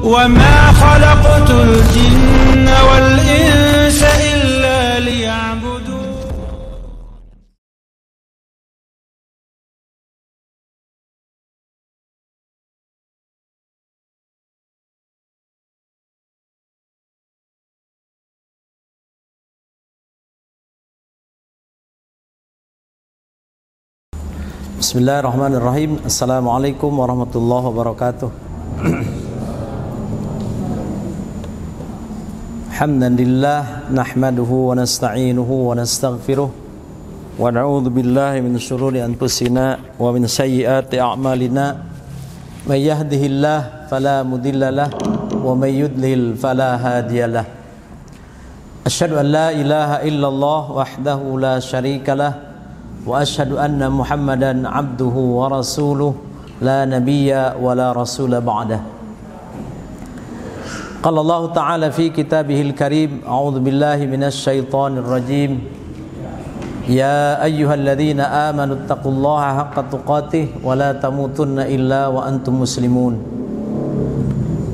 وما خلقت الجن والإنس إلا ليعبدون. Bismillahirrahmanirrahim. Assalamualaikum warahmatullahi wabarakatuh. Alhamdulillah nahmaduhu wa nasta'inuhu wa nastaghfiruh wa na'udzu billahi min syururi anfusina wa min sayyiati a'malina. May yahdihillahu fala mudhillalah wa may yudlil fala hadiyalah. Asyhadu an la ilaha illallah wahdahu la syarikalah wa asyhadu anna Muhammadan abduhu wa rasuluh la nabiyya wa la rasula ba'dah. Qala Allah ta'ala fi kitabihil karim, a'udzu billahi minasy syaithanir rajim. Ya ayyuhalladzina amanu taqullaha haqqa tuqatih wa la tamutunna illa wa antum muslimun.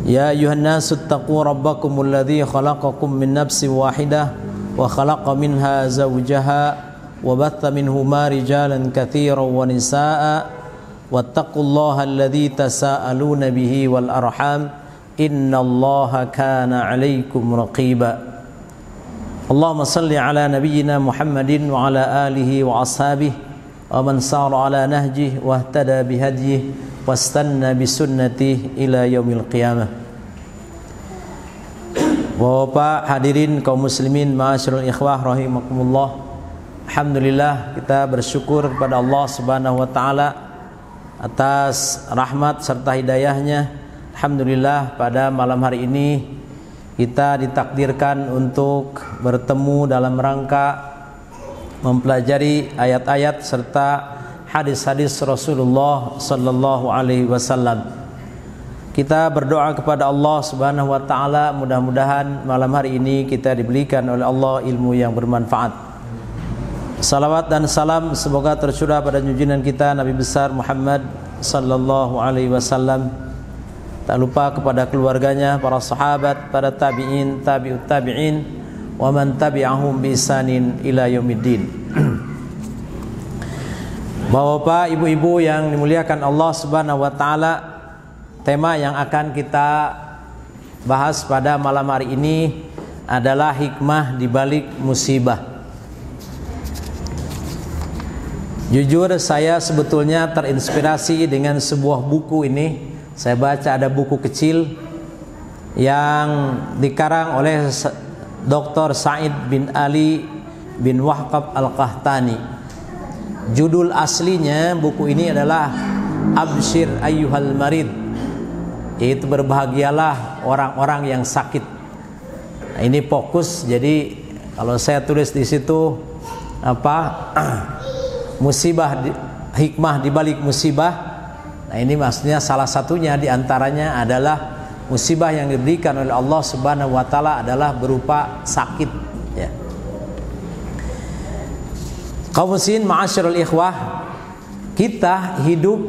Ya ayyuhan nasu taqu rabbakumul ladzi khalaqakum min nafsin wahidah wa khalaqa minha zawjaha وبث منهما رجالا كثيرا ونساء واتقوا الله الذي تساءلون به والأرحام إن الله كان عليكم رقيبا. اللهم صل على نبينا محمد وعلى آله وأصحابه ومن سار على نهجه واهتدى بهديه واستنى بسنته إلى يوم القيامة. Bapak hadirin kaum muslimin, ma'asyiral ikhwah rahimakumullah. Alhamdulillah, kita bersyukur kepada Allah Subhanahu wa taala atas rahmat serta hidayahnya. Alhamdulillah, pada malam hari ini kita ditakdirkan untuk bertemu dalam rangka mempelajari ayat-ayat serta hadis-hadis Rasulullah sallallahu alaihi wasallam. Kita berdoa kepada Allah Subhanahu wa taala, mudah-mudahan malam hari ini kita diberikan oleh Allah ilmu yang bermanfaat. Salawat dan salam semoga tercurah pada junjungan kita Nabi besar Muhammad sallallahu alaihi wasallam. Tak lupa kepada keluarganya, para sahabat, para tabi'in, tabi'ut tabi'in, wa man tabi'ahum bi ihsanin ila yaumiddin. Bapak, ibu-ibu yang dimuliakan Allah Subhanahu wa taala, tema yang akan kita bahas pada malam hari ini adalah hikmah di balik musibah. Jujur, saya sebetulnya terinspirasi dengan sebuah buku ini. Saya baca ada buku kecil yang dikarang oleh Dr. Said bin Ali bin Wahqab Al-Qahtani. Judul aslinya buku ini adalah Abshir Ayyuhal Marid, yaitu berbahagialah orang-orang yang sakit. Nah, ini fokus, jadi kalau saya tulis di situ musibah, hikmah di balik musibah. Nah, ini maksudnya salah satunya di antaranya adalah musibah yang diberikan oleh Allah Subhanahu wa taala adalah berupa sakit, ya. Kaum muslimin ma'asyiral ikhwah, kita hidup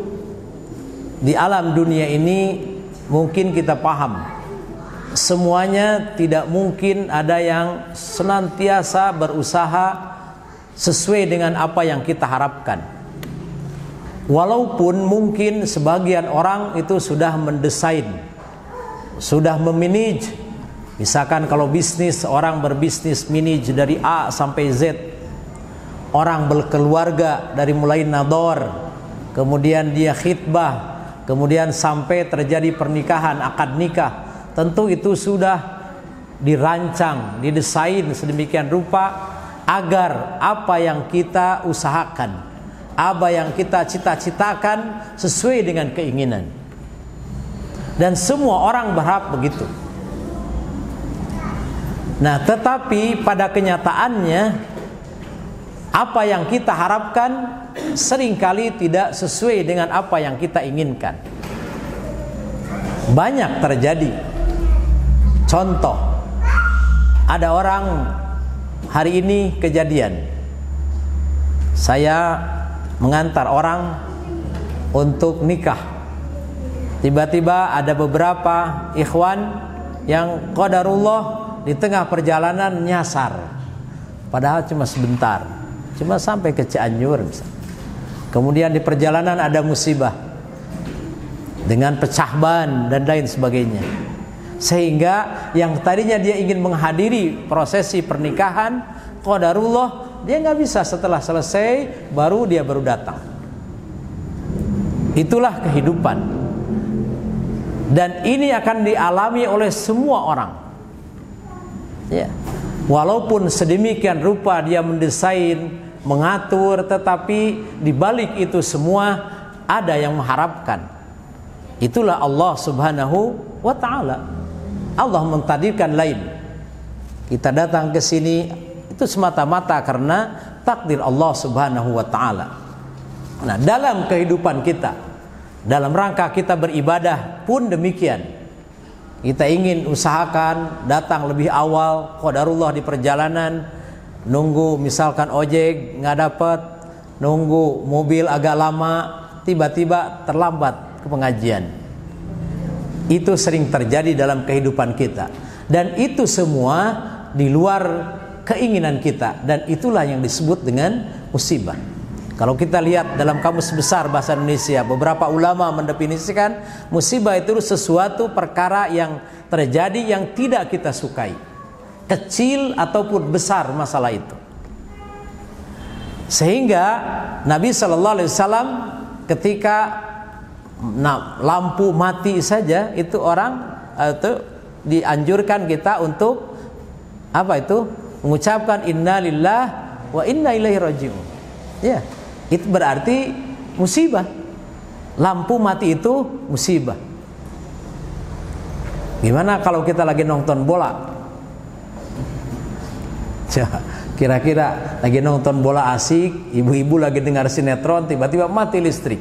di alam dunia ini mungkin kita paham semuanya tidak mungkin ada yang senantiasa berusaha sesuai dengan apa yang kita harapkan. Walaupun mungkin sebagian orang itu sudah mendesain, sudah memanage. Misalkan kalau bisnis, orang berbisnis manage dari A sampai Z. Orang berkeluarga dari mulai nador, kemudian dia khitbah, kemudian sampai terjadi pernikahan, akad nikah. Tentu itu sudah dirancang, didesain sedemikian rupa agar apa yang kita usahakan, apa yang kita cita-citakan sesuai dengan keinginan. Dan semua orang berharap begitu. Nah, tetapi pada kenyataannya apa yang kita harapkan seringkali tidak sesuai dengan apa yang kita inginkan. Banyak terjadi. Contoh, ada orang hari ini kejadian, saya mengantar orang untuk nikah. Tiba-tiba ada beberapa ikhwan yang qadarullah di tengah perjalanan nyasar. Padahal cuma sebentar, cuma sampai ke Cianjur misalnya. Kemudian di perjalanan ada musibah dengan pecah ban dan lain sebagainya. Sehingga yang tadinya dia ingin menghadiri prosesi pernikahan, qadarullah dia nggak bisa, setelah selesai baru datang. Itulah kehidupan. Dan ini akan dialami oleh semua orang. Ya. Walaupun sedemikian rupa dia mendesain, mengatur, tetapi di balik itu semua ada yang mengharapkan. Itulah Allah Subhanahu wa taala. Allah mentakdirkan lain. Kita datang ke sini itu semata-mata karena takdir Allah Subhanahu wa taala. Nah, dalam kehidupan kita, dalam rangka kita beribadah pun demikian. Kita ingin usahakan datang lebih awal, qadarullah di perjalanan, nunggu misalkan ojek nggak dapat, nunggu mobil agak lama, tiba-tiba terlambat ke pengajian. Itu sering terjadi dalam kehidupan kita. Dan itu semua di luar keinginan kita. Dan itulah yang disebut dengan musibah. Kalau kita lihat dalam Kamus Besar Bahasa Indonesia, beberapa ulama mendefinisikan musibah itu sesuatu perkara yang terjadi yang tidak kita sukai, kecil ataupun besar masalah itu. Sehingga Nabi SAW ketika lampu mati saja itu orang itu dianjurkan kita untuk apa itu? Mengucapkan innalillah wa inna ilaihi raji'un. Ya. Itu berarti musibah. Lampu mati itu musibah. Gimana kalau kita lagi nonton bola? Kira-kira lagi nonton bola asik, ibu-ibu lagi dengar sinetron, tiba-tiba mati listrik.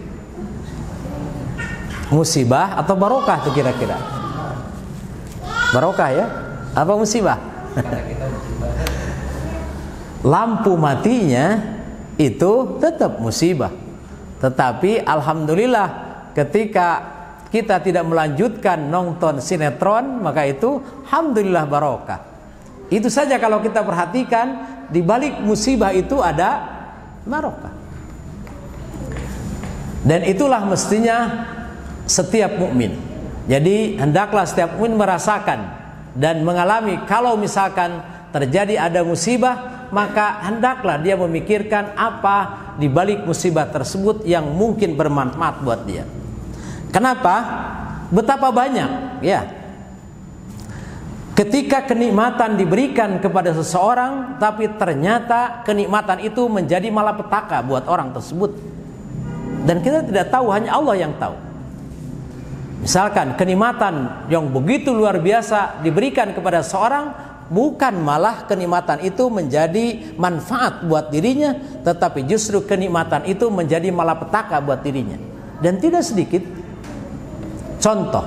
Musibah atau barokah tuh kira-kira? Barokah ya? Apa musibah? Lampu matinya itu tetap musibah. Tetapi alhamdulillah ketika kita tidak melanjutkan nonton sinetron, maka itu alhamdulillah barokah. Itu saja kalau kita perhatikan, di balik musibah itu ada barokah. Dan itulah mestinya setiap mukmin. Jadi hendaklah setiap mukmin merasakan dan mengalami kalau misalkan terjadi ada musibah, maka hendaklah dia memikirkan apa di balik musibah tersebut yang mungkin bermanfaat buat dia. Kenapa? Betapa banyak ya. Ketika kenikmatan diberikan kepada seseorang, tapi ternyata kenikmatan itu menjadi malapetaka buat orang tersebut. Dan kita tidak tahu, hanya Allah yang tahu. Misalkan kenikmatan yang begitu luar biasa diberikan kepada seorang, bukan malah kenikmatan itu menjadi manfaat buat dirinya, tetapi justru kenikmatan itu menjadi malapetaka buat dirinya. Dan tidak sedikit contoh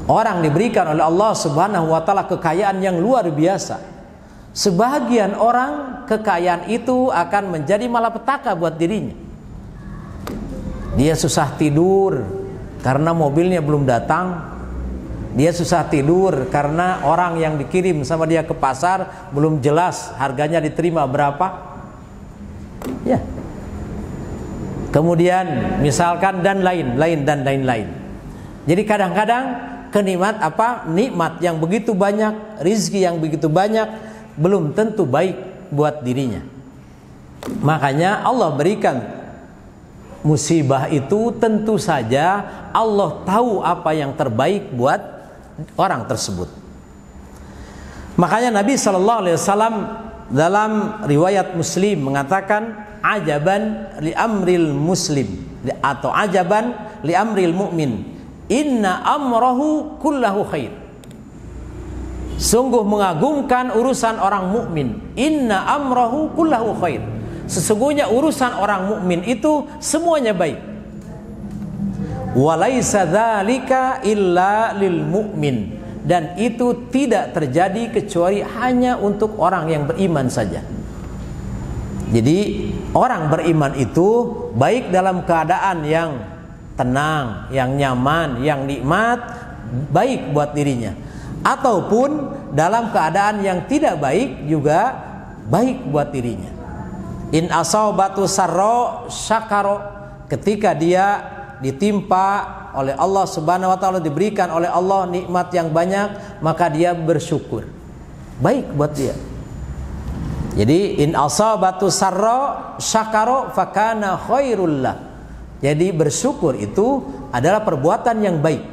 orang diberikan oleh Allah Subhanahu wa taala kekayaan yang luar biasa. Sebagian orang kekayaan itu akan menjadi malapetaka buat dirinya. Dia susah tidur karena mobilnya belum datang. Dia susah tidur karena orang yang dikirim sama dia ke pasar belum jelas harganya diterima berapa. Ya. Kemudian misalkan dan lain-lain. Jadi kadang-kadang nikmat yang begitu banyak, rizki yang begitu banyak belum tentu baik buat dirinya. Makanya Allah berikan musibah itu, tentu saja Allah tahu apa yang terbaik buat orang tersebut. Makanya Nabi SAW dalam riwayat Muslim mengatakan ajaban li amril muslim atau ajaban li amril mu'min, inna amrahu kullahu khair. Sungguh mengagumkan urusan orang mukmin, inna amrahu kullahu khair. Sesungguhnya urusan orang mukmin itu semuanya baik. Walaisa dzalika illa lil mu'min, dan itu tidak terjadi kecuali hanya untuk orang yang beriman saja. Jadi orang beriman itu baik dalam keadaan yang tenang, yang nyaman, yang nikmat, baik buat dirinya. Ataupun dalam keadaan yang tidak baik juga baik buat dirinya. In asabatu sarra syakaro, ketika dia ditimpa oleh Allah Subhanahu wa taala, diberikan oleh Allah nikmat yang banyak, maka dia bersyukur. Baik buat dia. Jadi in asabatu sarra syakaro fakana khairul lah. Jadi bersyukur itu adalah perbuatan yang baik.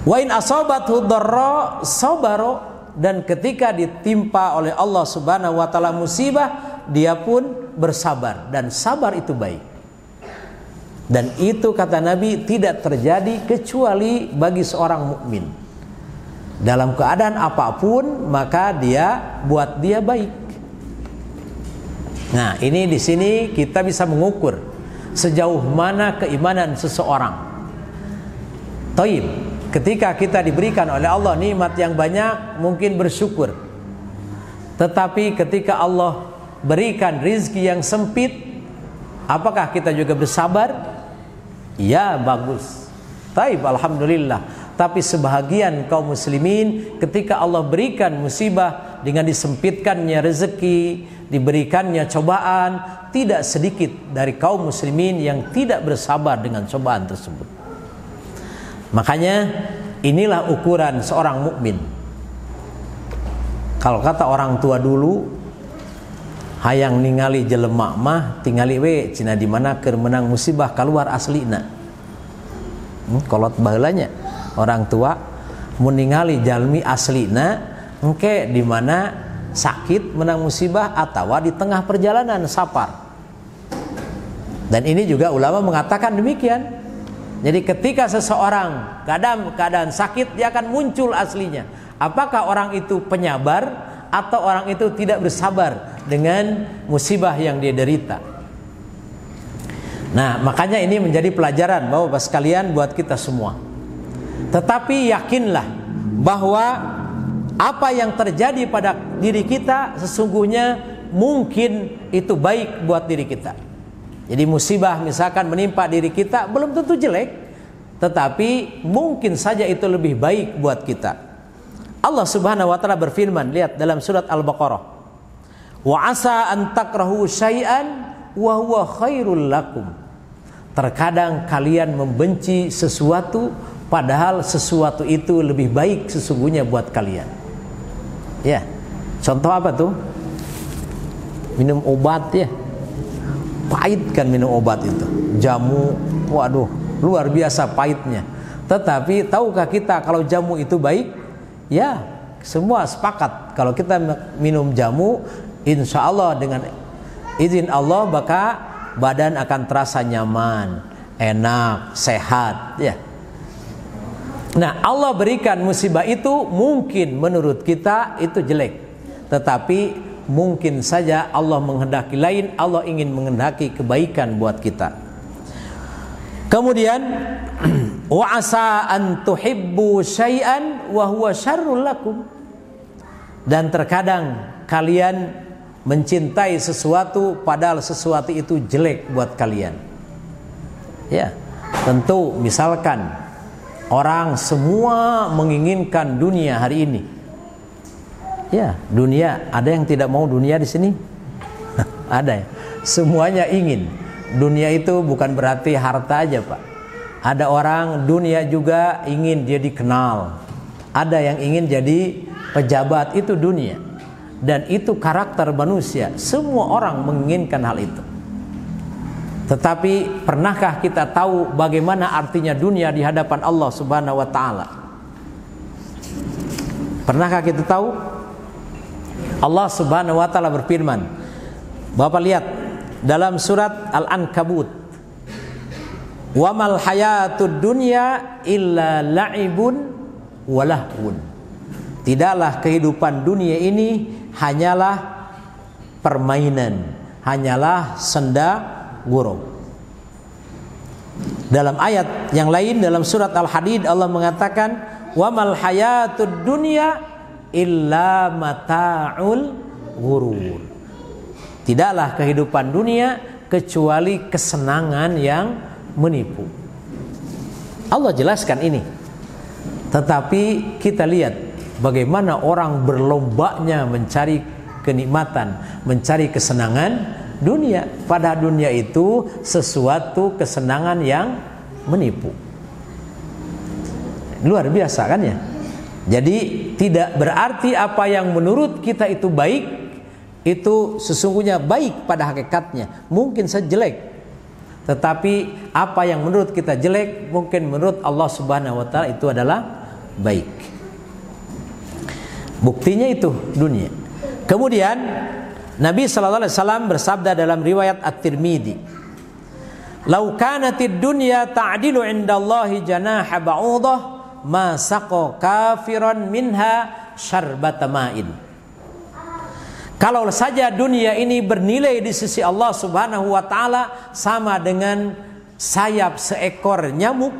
Wa in asabathu dharra sabaro, dan ketika ditimpa oleh Allah Subhanahu wa taala musibah, dia pun bersabar, dan sabar itu baik. Dan itu kata Nabi tidak terjadi kecuali bagi seorang mukmin. Dalam keadaan apapun maka buat dia baik. Nah, ini di sini kita bisa mengukur sejauh mana keimanan seseorang. Taib, ketika kita diberikan oleh Allah nikmat yang banyak, mungkin bersyukur. Tetapi ketika Allah berikan rizki yang sempit, apakah kita juga bersabar? Ya, bagus. Taib, alhamdulillah. Tapi sebahagian kaum muslimin ketika Allah berikan musibah dengan disempitkannya rezeki, diberikannya cobaan, tidak sedikit dari kaum muslimin yang tidak bersabar dengan cobaan tersebut. Makanya inilah ukuran seorang mukmin. Kalau kata orang tua dulu, hayang ningali jelema mah tingali we cina di mana keur menang musibah keluar aslina. Kolot baheulanya orang tua mun ningali jalmi aslina engke di mana sakit menang musibah atawa di tengah perjalanan sapar. Dan ini juga ulama mengatakan demikian. Jadi ketika seseorang keadaan sakit, dia akan muncul aslinya. Apakah orang itu penyabar atau orang itu tidak bersabar dengan musibah yang dia derita. Nah, makanya ini menjadi pelajaran Bapak sekalian buat kita semua. Tetapi yakinlah bahwa apa yang terjadi pada diri kita sesungguhnya mungkin itu baik buat diri kita. Jadi musibah misalkan menimpa diri kita belum tentu jelek, tetapi mungkin saja itu lebih baik buat kita. Allah Subhanahu wa taala berfirman, lihat dalam surat Al-Baqarah. Wa asa an takrahu syai'an wa huwa khairul lakum. Terkadang kalian membenci sesuatu padahal sesuatu itu lebih baik sesungguhnya buat kalian. Ya. Contoh apa tuh? Minum obat ya. Pahit kan minum obat itu. Jamu, waduh, luar biasa pahitnya. Tetapi tahukah kita kalau jamu itu baik? Ya, semua sepakat. Kalau kita minum jamu, insya Allah dengan izin Allah maka badan akan terasa nyaman, enak, sehat. Ya. Nah, Allah berikan musibah itu mungkin menurut kita itu jelek, tetapi mungkin saja Allah menghendaki lain. Allah ingin menghendaki kebaikan buat kita. Kemudian wa asa an tuhibbu syai'an wa huwa syarrul lakum. Dan terkadang kalian mencintai sesuatu padahal sesuatu itu jelek buat kalian. Ya, tentu misalkan orang semua menginginkan dunia hari ini. Ya, dunia, ada yang tidak mau dunia di sini? Ada ya. Semuanya ingin. Dunia itu bukan berarti harta aja, Pak. Ada orang dunia juga ingin dia dikenal. Ada yang ingin jadi pejabat, itu dunia. Dan itu karakter manusia. Semua orang menginginkan hal itu. Tetapi pernahkah kita tahu bagaimana artinya dunia di hadapan Allah Subhanahu wa taala? Pernahkah kita tahu? Allah Subhanahu wa taala berfirman. Bapak lihat dalam surat Al-Ankabut. Wa mal hayatud dunya illa la'ibun wa lahwun. Tidaklah kehidupan dunia ini hanyalah permainan, hanyalah senda gurau. Dalam ayat yang lain dalam surat Al-Hadid Allah mengatakan wa mal hayatud dunya illa mata'ul ghurur. Tidaklah kehidupan dunia kecuali kesenangan yang menipu. Allah jelaskan ini. Tetapi kita lihat bagaimana orang berlombanya mencari kenikmatan, mencari kesenangan dunia. Pada dunia itu sesuatu kesenangan yang menipu. Luar biasa kan ya? Jadi tidak berarti apa yang menurut kita itu baik, itu sesungguhnya baik pada hakikatnya. Mungkin saja jelek. Tetapi apa yang menurut kita jelek, mungkin menurut Allah Subhanahu wa taala itu adalah baik. Buktinya itu dunia. Kemudian Nabi sallallahu alaihi wasallam bersabda dalam riwayat At-Tirmidzi, "Lau kanatid dunya ta'dilu 'indallahi janaha ba'udah, ma saqa kafiran minha syarbata ma'in." Kalau saja dunia ini bernilai di sisi Allah Subhanahu wa taala sama dengan sayap seekor nyamuk,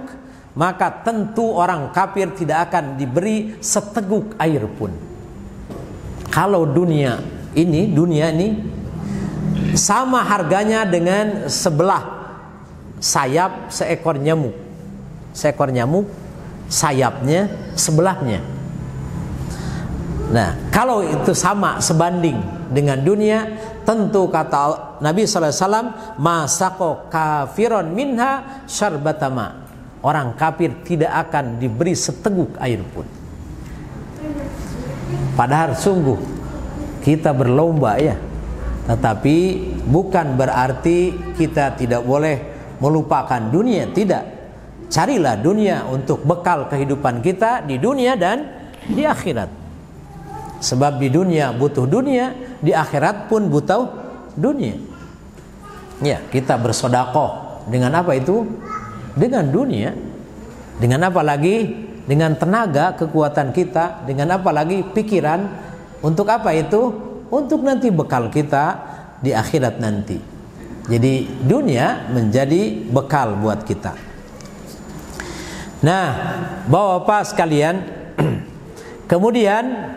maka tentu orang kafir tidak akan diberi seteguk air pun. Kalau dunia ini sama harganya dengan sebelah sayap seekor nyamuk. Seekor nyamuk sayapnya sebelahnya. Nah, kalau itu sama sebanding dengan dunia, tentu kata Nabi sallallahu alaihi wasallam, "Masaqo kafiron minha syarbatama." Orang kafir tidak akan diberi seteguk air pun. Padahal sungguh kita berlomba ya. Tetapi bukan berarti kita tidak boleh melupakan dunia, tidak. Carilah dunia untuk bekal kehidupan kita di dunia dan di akhirat. Sebab di dunia butuh dunia, di akhirat pun butuh dunia. Ya, kita bersedekah dengan apa itu? Dengan dunia. Dengan apa lagi? Dengan tenaga, kekuatan kita. Dengan apa lagi? Pikiran. Untuk apa itu? Untuk nanti bekal kita di akhirat nanti. Jadi dunia menjadi bekal buat kita. Nah, Bapak-bapak sekalian, kemudian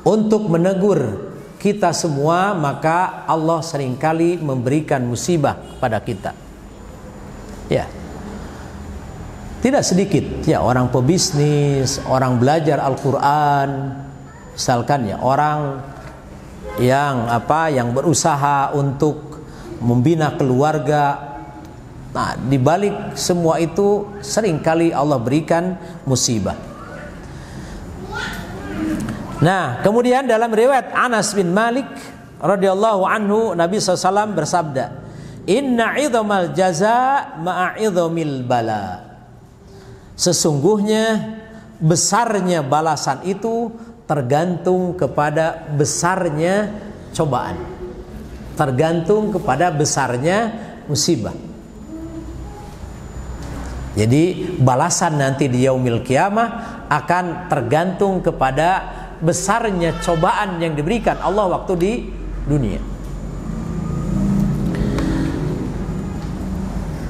untuk menegur kita semua, maka Allah seringkali memberikan musibah pada kita. Ya, tidak sedikit ya orang pebisnis, orang belajar Al-Quran, misalkan ya orang yang berusaha untuk membina keluarga. Nah, di balik semua itu seringkali Allah berikan musibah. Nah, kemudian dalam riwayat Anas bin Malik radhiyallahu anhu, Nabi SAW bersabda, "Inna 'idhamal jaza ma'a 'idhamil bala." Sesungguhnya besarnya balasan itu tergantung kepada besarnya cobaan. Tergantung kepada besarnya musibah. Jadi balasan nanti di yaumil qiyamah akan tergantung kepada besarnya cobaan yang diberikan Allah waktu di dunia.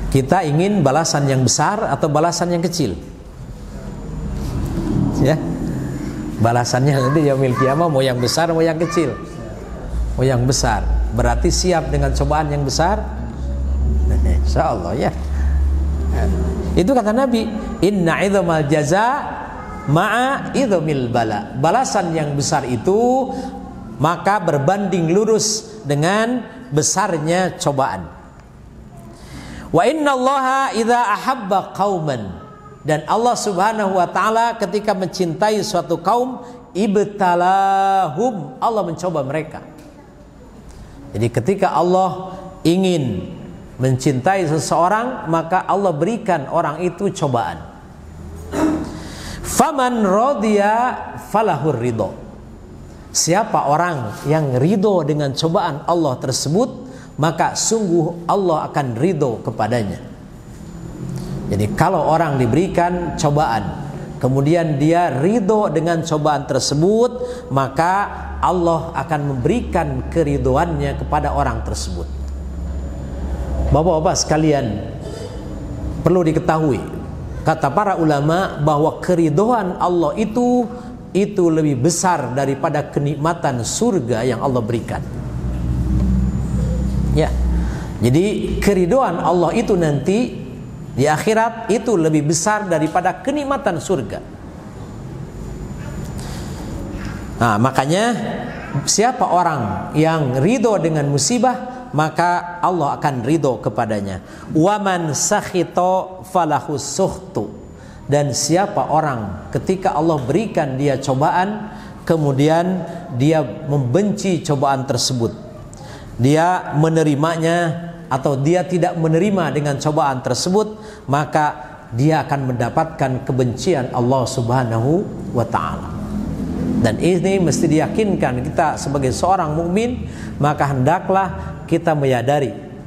Kita ingin balasan yang besar atau balasan yang kecil? Ya, balasannya nanti yaumil qiyamah mau yang besar mau yang kecil? Mau yang besar. Berarti siap dengan cobaan yang besar? Insyaallah ya. Itu kata Nabi, "Inna 'idhamal jaza ma'a idhamil bala." Balasan yang besar itu maka berbanding lurus dengan besarnya cobaan. Wa innallaha idza ahabba qauman, dan Allah Subhanahu wa taala ketika mencintai suatu kaum, ibtalahum, Allah mencoba mereka. Jadi ketika Allah ingin mencintai seseorang, maka Allah berikan orang itu cobaan. Faman radiya falahur ridho. Siapa orang yang ridho dengan cobaan Allah tersebut, maka sungguh Allah akan ridho kepadanya. Jadi kalau orang diberikan cobaan, kemudian dia ridho dengan cobaan tersebut, maka Allah akan memberikan keridhoannya kepada orang tersebut. Bapak-bapak sekalian, perlu diketahui, kata para ulama, bahwa keridhaan Allah itu lebih besar daripada kenikmatan surga yang Allah berikan. Ya, Jadi keridhaan Allah itu nanti di akhirat itu lebih besar daripada kenikmatan surga. Nah, makanya siapa orang yang ridho dengan musibah, maka Allah akan ridho kepadanya. Waman sakhito falahus sukhtu. Dan siapa orang ketika Allah berikan dia cobaan, kemudian dia membenci cobaan tersebut, dia menerimanya atau dia tidak menerima dengan cobaan tersebut, maka dia akan mendapatkan kebencian Allah Subhanahu wa ta'ala. Dan ini mesti diyakinkan kita sebagai seorang mukmin, maka hendaklah kita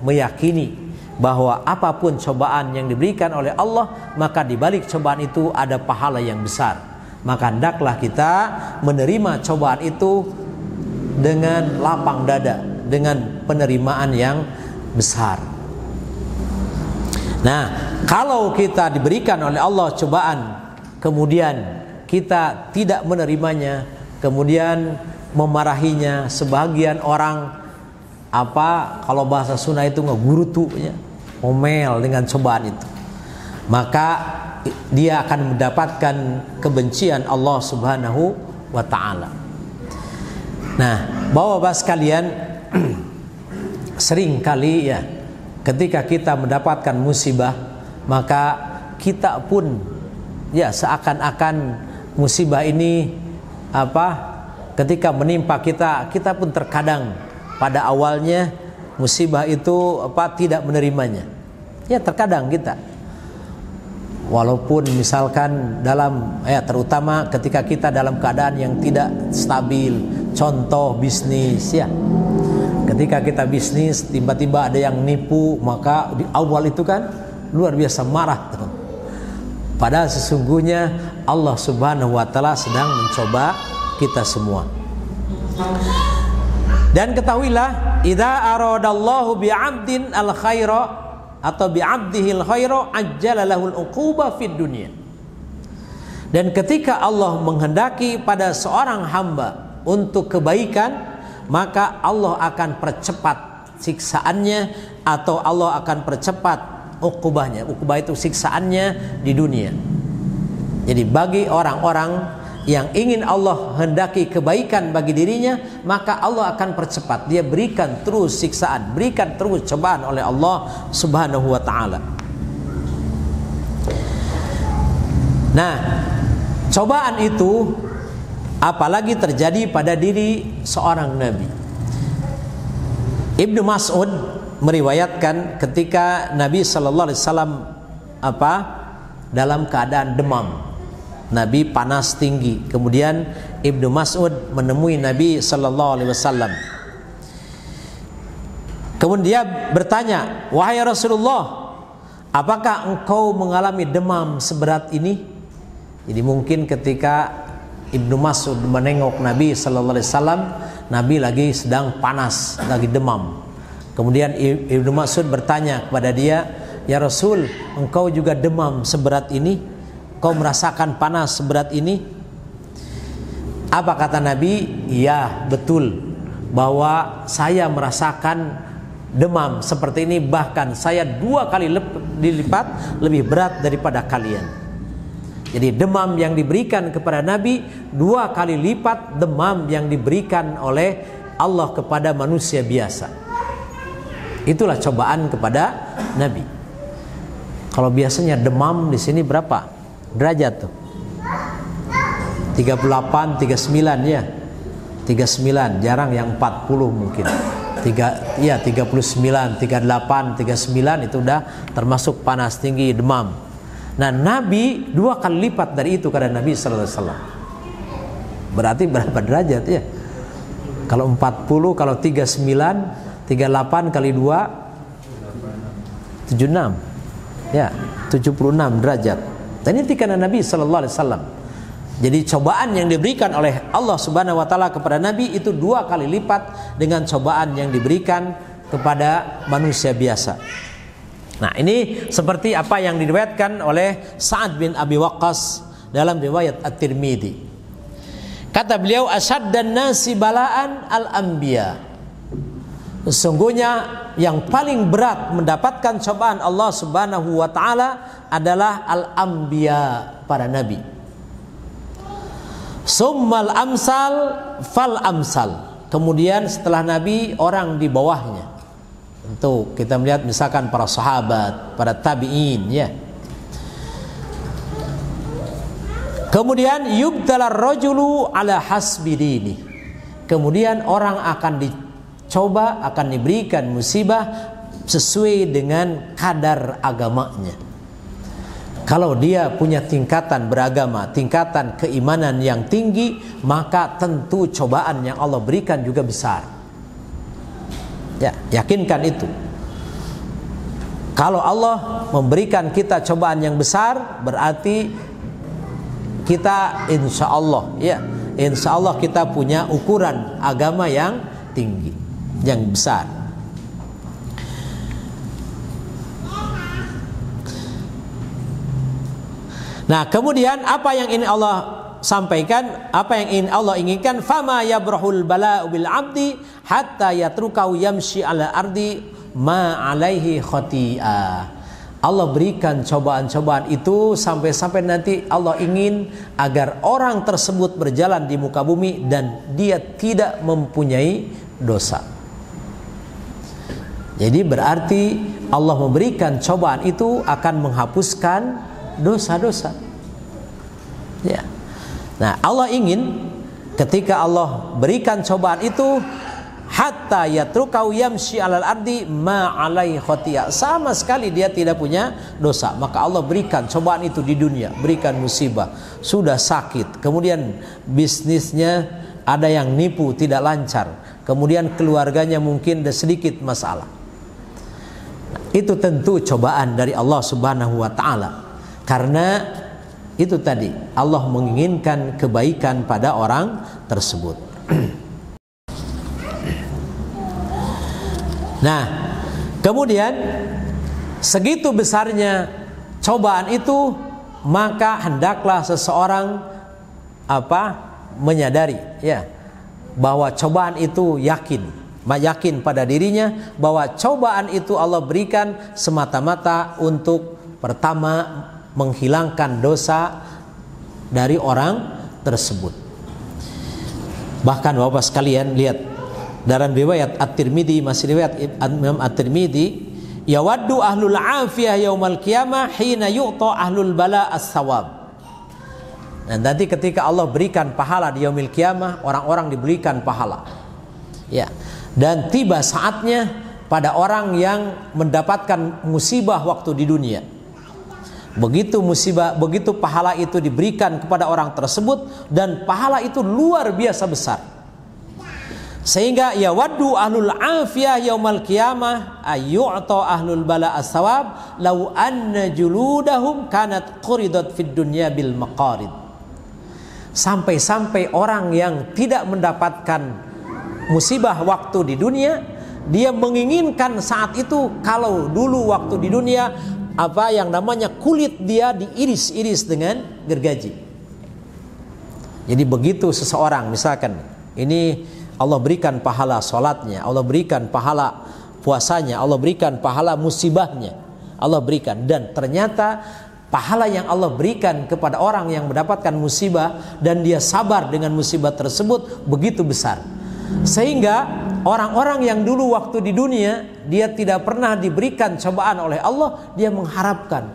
meyakini bahwa apapun cobaan yang diberikan oleh Allah, maka di balik cobaan itu ada pahala yang besar. Maka hendaklah kita menerima cobaan itu dengan lapang dada, dengan penerimaan yang besar. Nah, kalau kita diberikan oleh Allah cobaan, kemudian kita tidak menerimanya, kemudian memarahinya, sebagian orang kalau bahasa Sunda itu ngegurutu ya, ngomel dengan cobaan itu, maka dia akan mendapatkan kebencian Allah Subhanahu wa ta'ala. Nah, bapak-bapak sekalian, sering kali ya ketika kita mendapatkan musibah, maka kita pun ya seakan-akan musibah ini ketika menimpa kita pun terkadang pada awalnya musibah itu tidak menerimanya. Ya terkadang kita, walaupun misalkan terutama ketika kita dalam keadaan yang tidak stabil, contoh bisnis ya. Ketika kita bisnis tiba-tiba ada yang nipu, maka di awal itu kan luar biasa marah tuh. Padahal sesungguhnya Allah Subhanahu wa ta'ala sedang mencoba kita semua. Dan ketahuilah, idza aradallahu bi'abdin al-khaira atau bi'abdihil khaira ajjala lahul uquba fid dunya. Dan ketika Allah menghendaki pada seorang hamba untuk kebaikan, maka Allah akan percepat siksaannya, atau Allah akan percepat uqubahnya. Uqubah itu siksaannya di dunia. Jadi bagi orang-orang yang ingin Allah hendaki kebaikan bagi dirinya, maka Allah akan percepat. Dia berikan terus siksaan, berikan terus cobaan oleh Allah Subhanahu wa ta'ala. Nah, cobaan itu apalagi terjadi pada diri seorang nabi. Ibnu Mas'ud meriwayatkan ketika Nabi sallallahu alaihi wasallam dalam keadaan demam. Nabi panas tinggi. Kemudian Ibnu Mas'ud menemui Nabi sallallahu alaihi wasallam. Kemudian dia bertanya, "Wahai Rasulullah, apakah engkau mengalami demam seberat ini?" Jadi mungkin ketika Ibnu Mas'ud menengok Nabi sallallahu alaihi wasallam, Nabi lagi sedang panas, lagi demam. Kemudian Ibnu Mas'ud bertanya kepada dia, "Ya Rasul, engkau juga demam seberat ini? Kau merasakan panas seberat ini?" Apa kata Nabi? "Ya, betul, bahwa saya merasakan demam seperti ini, bahkan saya 2 kali dilipat lebih berat daripada kalian." Jadi demam yang diberikan kepada Nabi 2 kali lipat demam yang diberikan oleh Allah kepada manusia biasa. Itulah cobaan kepada Nabi. Kalau biasanya demam di sini berapa derajat tuh? 38, 39 ya. 39, jarang yang 40 mungkin. 39, 38, 39 itu udah termasuk panas tinggi, demam. Nah, Nabi 2 kali lipat dari itu kata Nabi sallallahu alaihi wasallam. Berarti berapa derajat ya? Kalau 40, kalau 39, 38 kali 2 76. Ya, 76 derajat. Dan ini karena Nabi sallallahu alaihi wasallam. Jadi cobaan yang diberikan oleh Allah Subhanahu wa taala kepada Nabi itu 2 kali lipat dengan cobaan yang diberikan kepada manusia biasa. Nah, ini seperti apa yang diriwayatkan oleh Sa'ad bin Abi Waqqas dalam riwayat At-Tirmidzi. Kata beliau, "Asyaddan nasi bala'an al-anbiya." Sesungguhnya yang paling berat mendapatkan cobaan Allah Subhanahu wa taala adalah al-anbiya, para nabi. Summal amsal fal amsal. Kemudian setelah nabi, orang di bawahnya. Tentu kita melihat misalkan para sahabat, para tabi'in, ya. Kemudian yubtalar rajulu ala hasbi dini. Kemudian orang akan dicoba, akan diberikan musibah sesuai dengan kadar agamanya. Kalau dia punya tingkatan beragama, tingkatan keimanan yang tinggi, maka tentu cobaan yang Allah berikan juga besar. Ya, yakinkan itu. Kalau Allah memberikan kita cobaan yang besar, berarti kita insya Allah, ya, insya Allah kita punya ukuran agama yang tinggi, yang besar. Nah, kemudian apa yang ini Allah sampaikan, apa yang ingin Allah inginkan, fama yabrahul bala'u bil abdi hatta yatrukau yamshi ala ardi ma alaihi khati'ah. Allah berikan cobaan-cobaan itu sampai-sampai nanti Allah ingin agar orang tersebut berjalan di muka bumi dan dia tidak mempunyai dosa. Jadi berarti Allah memberikan cobaan itu akan menghapuskan dosa-dosa. Ya. Nah, Allah ingin ketika Allah berikan cobaan itu, hatta yatrukau yamshi alal ardi ma alai khotiyah, sama sekali dia tidak punya dosa, maka Allah berikan cobaan itu di dunia, berikan musibah, sudah sakit, kemudian bisnisnya ada yang nipu, tidak lancar, kemudian keluarganya mungkin ada sedikit masalah. Itu tentu cobaan dari Allah Subhanahu wa taala, karena itu tadi Allah menginginkan kebaikan pada orang tersebut. Nah, kemudian segitu besarnya cobaan itu, maka hendaklah seseorang menyadari, ya, bahwa cobaan itu yakin pada dirinya bahwa cobaan itu Allah berikan semata-mata untuk pertama menghilangkan dosa dari orang tersebut. Bahkan Bapak sekalian lihat dalam riwayat At-Tirmidzi, masih riwayat Imam At-Tirmidzi, yawaddu ahlul afiyah yaumal qiyamah hina yu'ta ahlul bala as-sawab. Dan nanti ketika Allah berikan pahala di yaumil qiyamah, orang-orang diberikan pahala. Ya. Dan tiba saatnya pada orang yang mendapatkan musibah waktu di dunia. Begitu musibah, begitu pahala itu diberikan kepada orang tersebut, dan pahala itu luar biasa besar. Sehingga ya waddu ahlul afiyah yaumal qiyamah ayyu'ta ahlul bala as-sawab law anna juludahum kanat quridat fid dunya bil maqarid. Sampai-sampai orang yang tidak mendapatkan musibah waktu di dunia, dia menginginkan saat itu kalau dulu waktu di dunia apa yang namanya kulit dia diiris-iris dengan gergaji. Jadi begitu seseorang, misalkan ini Allah berikan pahala sholatnya, Allah berikan pahala puasanya, Allah berikan pahala musibahnya, Allah berikan, dan ternyata pahala yang Allah berikan kepada orang yang mendapatkan musibah dan dia sabar dengan musibah tersebut begitu besar, sehingga orang-orang yang dulu waktu di dunia dia tidak pernah diberikan cobaan oleh Allah, dia mengharapkan,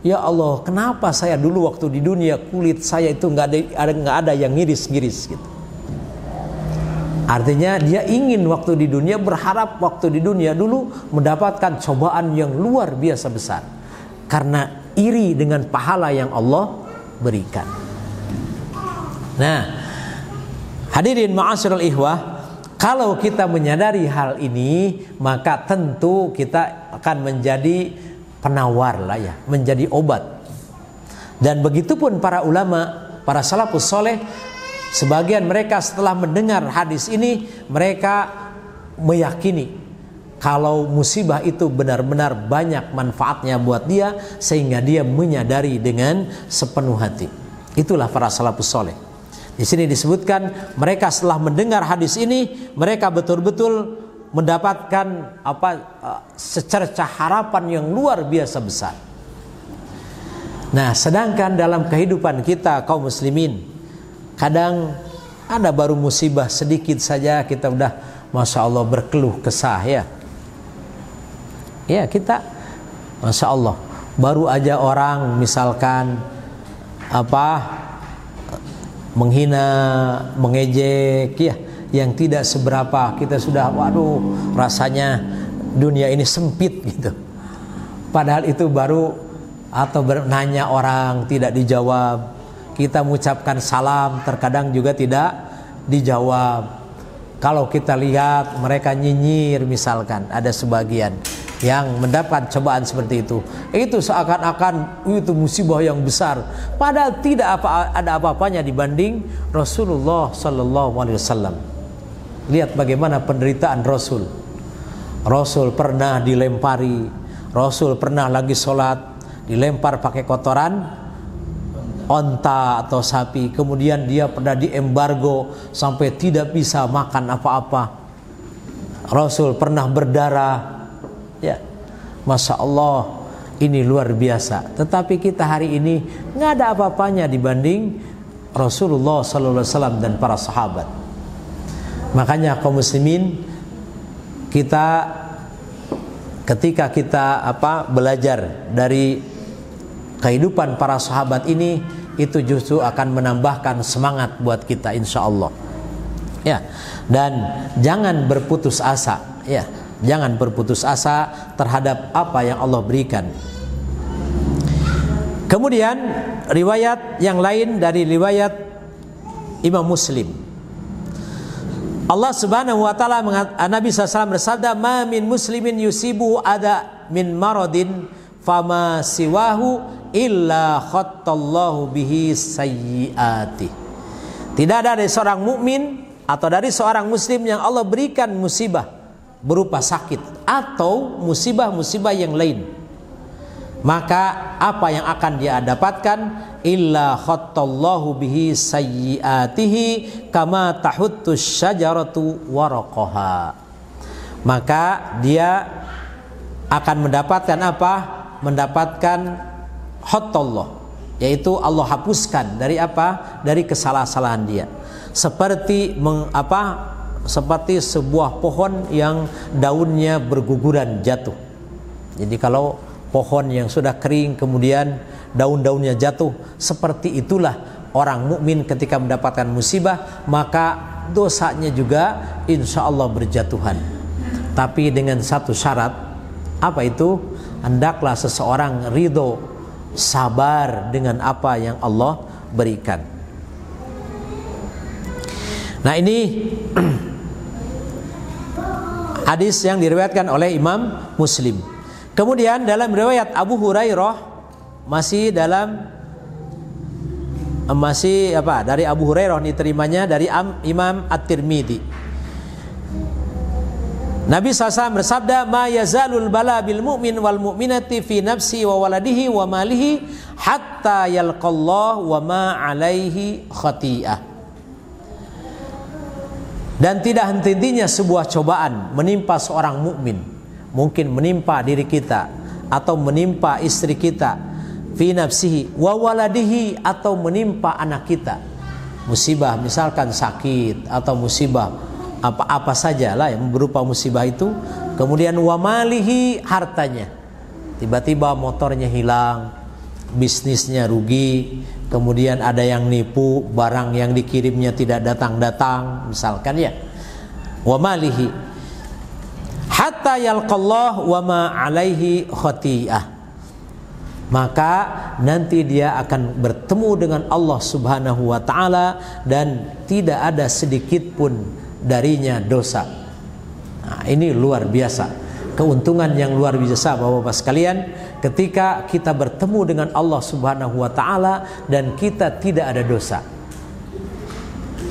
ya Allah, kenapa saya dulu waktu di dunia kulit saya itu nggak ada yang ngiris-ngiris gitu. Artinya dia ingin waktu di dunia, berharap waktu di dunia dulu mendapatkan cobaan yang luar biasa besar, karena iri dengan pahala yang Allah berikan. Nah, hadirin ma'asyiral ikhwah, kalau kita menyadari hal ini, maka tentu kita akan menjadi penawar lah, ya, menjadi obat. Dan begitupun para ulama, para salafus soleh, sebagian mereka setelah mendengar hadis ini, mereka meyakini kalau musibah itu benar-benar banyak manfaatnya buat dia, sehingga dia menyadari dengan sepenuh hati. Itulah para salafus soleh. Di sini disebutkan mereka setelah mendengar hadis ini, mereka betul-betul mendapatkan secercah harapan yang luar biasa besar. Nah, sedangkan dalam kehidupan kita kaum muslimin, kadang ada baru musibah sedikit saja kita udah Masya Allah berkeluh kesah ya. Ya, kita Masya Allah baru aja orang misalkan menghina, mengejek ya, yang tidak seberapa, kita sudah waduh rasanya dunia ini sempit gitu. Padahal itu baru, atau nanya orang tidak dijawab, kita mengucapkan salam terkadang juga tidak dijawab. Kalau kita lihat mereka nyinyir misalkan, ada sebagian yang mendapat cobaan seperti itu seakan-akan itu musibah yang besar, padahal tidak ada apa-apanya dibanding Rasulullah Sallallahu Alaihi Wasallam. Lihat bagaimana penderitaan Rasul. Rasul pernah dilempari, Rasul pernah lagi sholat dilempar pakai kotoran onta atau sapi, kemudian dia pernah diembargo sampai tidak bisa makan apa-apa. Rasul pernah berdarah. Ya, Masya Allah, ini luar biasa. Tetapi kita hari ini nggak ada apa-apanya dibanding Rasulullah Sallallahu Alaihi Wasallam dan para sahabat. Makanya kaum muslimin, kita ketika kita belajar dari kehidupan para sahabat ini, itu justru akan menambahkan semangat buat kita insya Allah. Ya, dan jangan berputus asa. Ya. Jangan berputus asa terhadap apa yang Allah berikan. Kemudian riwayat yang lain dari riwayat Imam Muslim. Allah Subhanahu wa taala, Nabi SAW bersabda, "Ma min muslimin yusibu ada min maradin fama siwahu illa khattallahu bihi sayyiati." Tidak ada dari seorang mukmin atau dari seorang muslim yang Allah berikan musibah berupa sakit atau musibah-musibah yang lain, maka apa yang akan dia dapatkan? Illa khattallahu bihi sayyiatihi kama tahuttu syajaratu waraqaha. Maka dia akan mendapatkan apa? Mendapatkan khattallah, yaitu Allah hapuskan dari apa? Dari kesalahan-kesalahan dia. Seperti sebuah pohon yang daunnya berguguran jatuh. Jadi kalau pohon yang sudah kering kemudian daun-daunnya jatuh, seperti itulah orang mukmin ketika mendapatkan musibah, maka dosanya juga insya Allah berjatuhan. Tapi dengan satu syarat, apa itu? Hendaklah seseorang ridho, sabar dengan apa yang Allah berikan. Nah, ini hadis yang diriwayatkan oleh Imam Muslim. Kemudian dalam riwayat Abu Hurairah dari Abu Hurairah diterimanya dari Imam At-Tirmidzi. Nabi SAW bersabda, "Ma yazalul bala bil mu'min wal mu'minati fi nafsi wa waladihi wa malihi hatta yalqallah wa ma alaihi khati'ah." Dan tidak henti-hentinya sebuah cobaan menimpa seorang mukmin, mungkin menimpa diri kita atau menimpa istri kita, fi nafsihi wa waladihi, atau menimpa anak kita. Musibah misalkan sakit atau musibah apa sajalah yang berupa musibah itu. Kemudian wa malihi, hartanya, tiba-tiba motornya hilang, bisnisnya rugi, kemudian ada yang nipu, barang yang dikirimnya tidak datang-datang misalkan ya. Wa malihi hatta yalqallah wa ma alaihi khati'ah. Maka nanti dia akan bertemu dengan Allah Subhanahu wa taala dan tidak ada sedikit pun darinya dosa. Nah, ini luar biasa. Keuntungan yang luar biasa Bapak-bapak sekalian, ketika kita bertemu dengan Allah Subhanahu wa taala dan kita tidak ada dosa.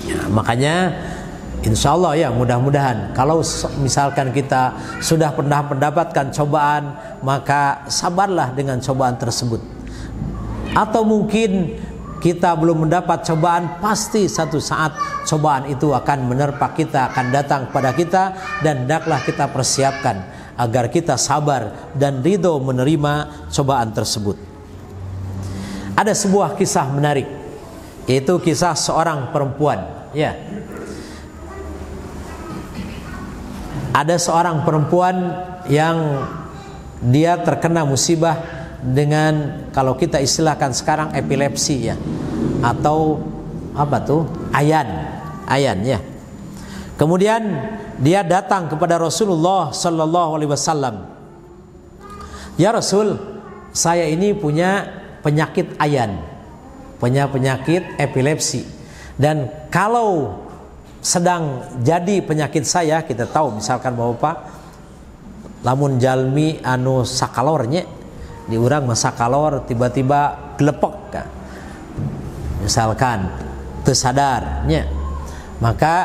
Ya, makanya insya Allah ya, mudah-mudahan kalau misalkan kita sudah pernah mendapatkan cobaan, maka sabarlah dengan cobaan tersebut. Atau mungkin kita belum mendapat cobaan, pasti satu saat cobaan itu akan menerpa kita, akan datang pada kita, dan hendaklah kita persiapkan agar kita sabar dan ridho menerima cobaan tersebut. Ada sebuah kisah menarik, yaitu kisah seorang perempuan. Ya, ada seorang perempuan yang dia terkena musibah dengan, kalau kita istilahkan sekarang, epilepsi ya, atau apa tuh, ayan ya. Kemudian dia datang kepada Rasulullah Sallallahu Alaihi Wasallam. Ya Rasul, saya ini punya penyakit ayan, punya penyakit epilepsi, dan kalau sedang jadi penyakit saya, kita tahu misalkan Bapak, lamun jalmi anu sakalornya diurang masa kalor tiba-tiba gelepek kan, misalkan tersadarnya, maka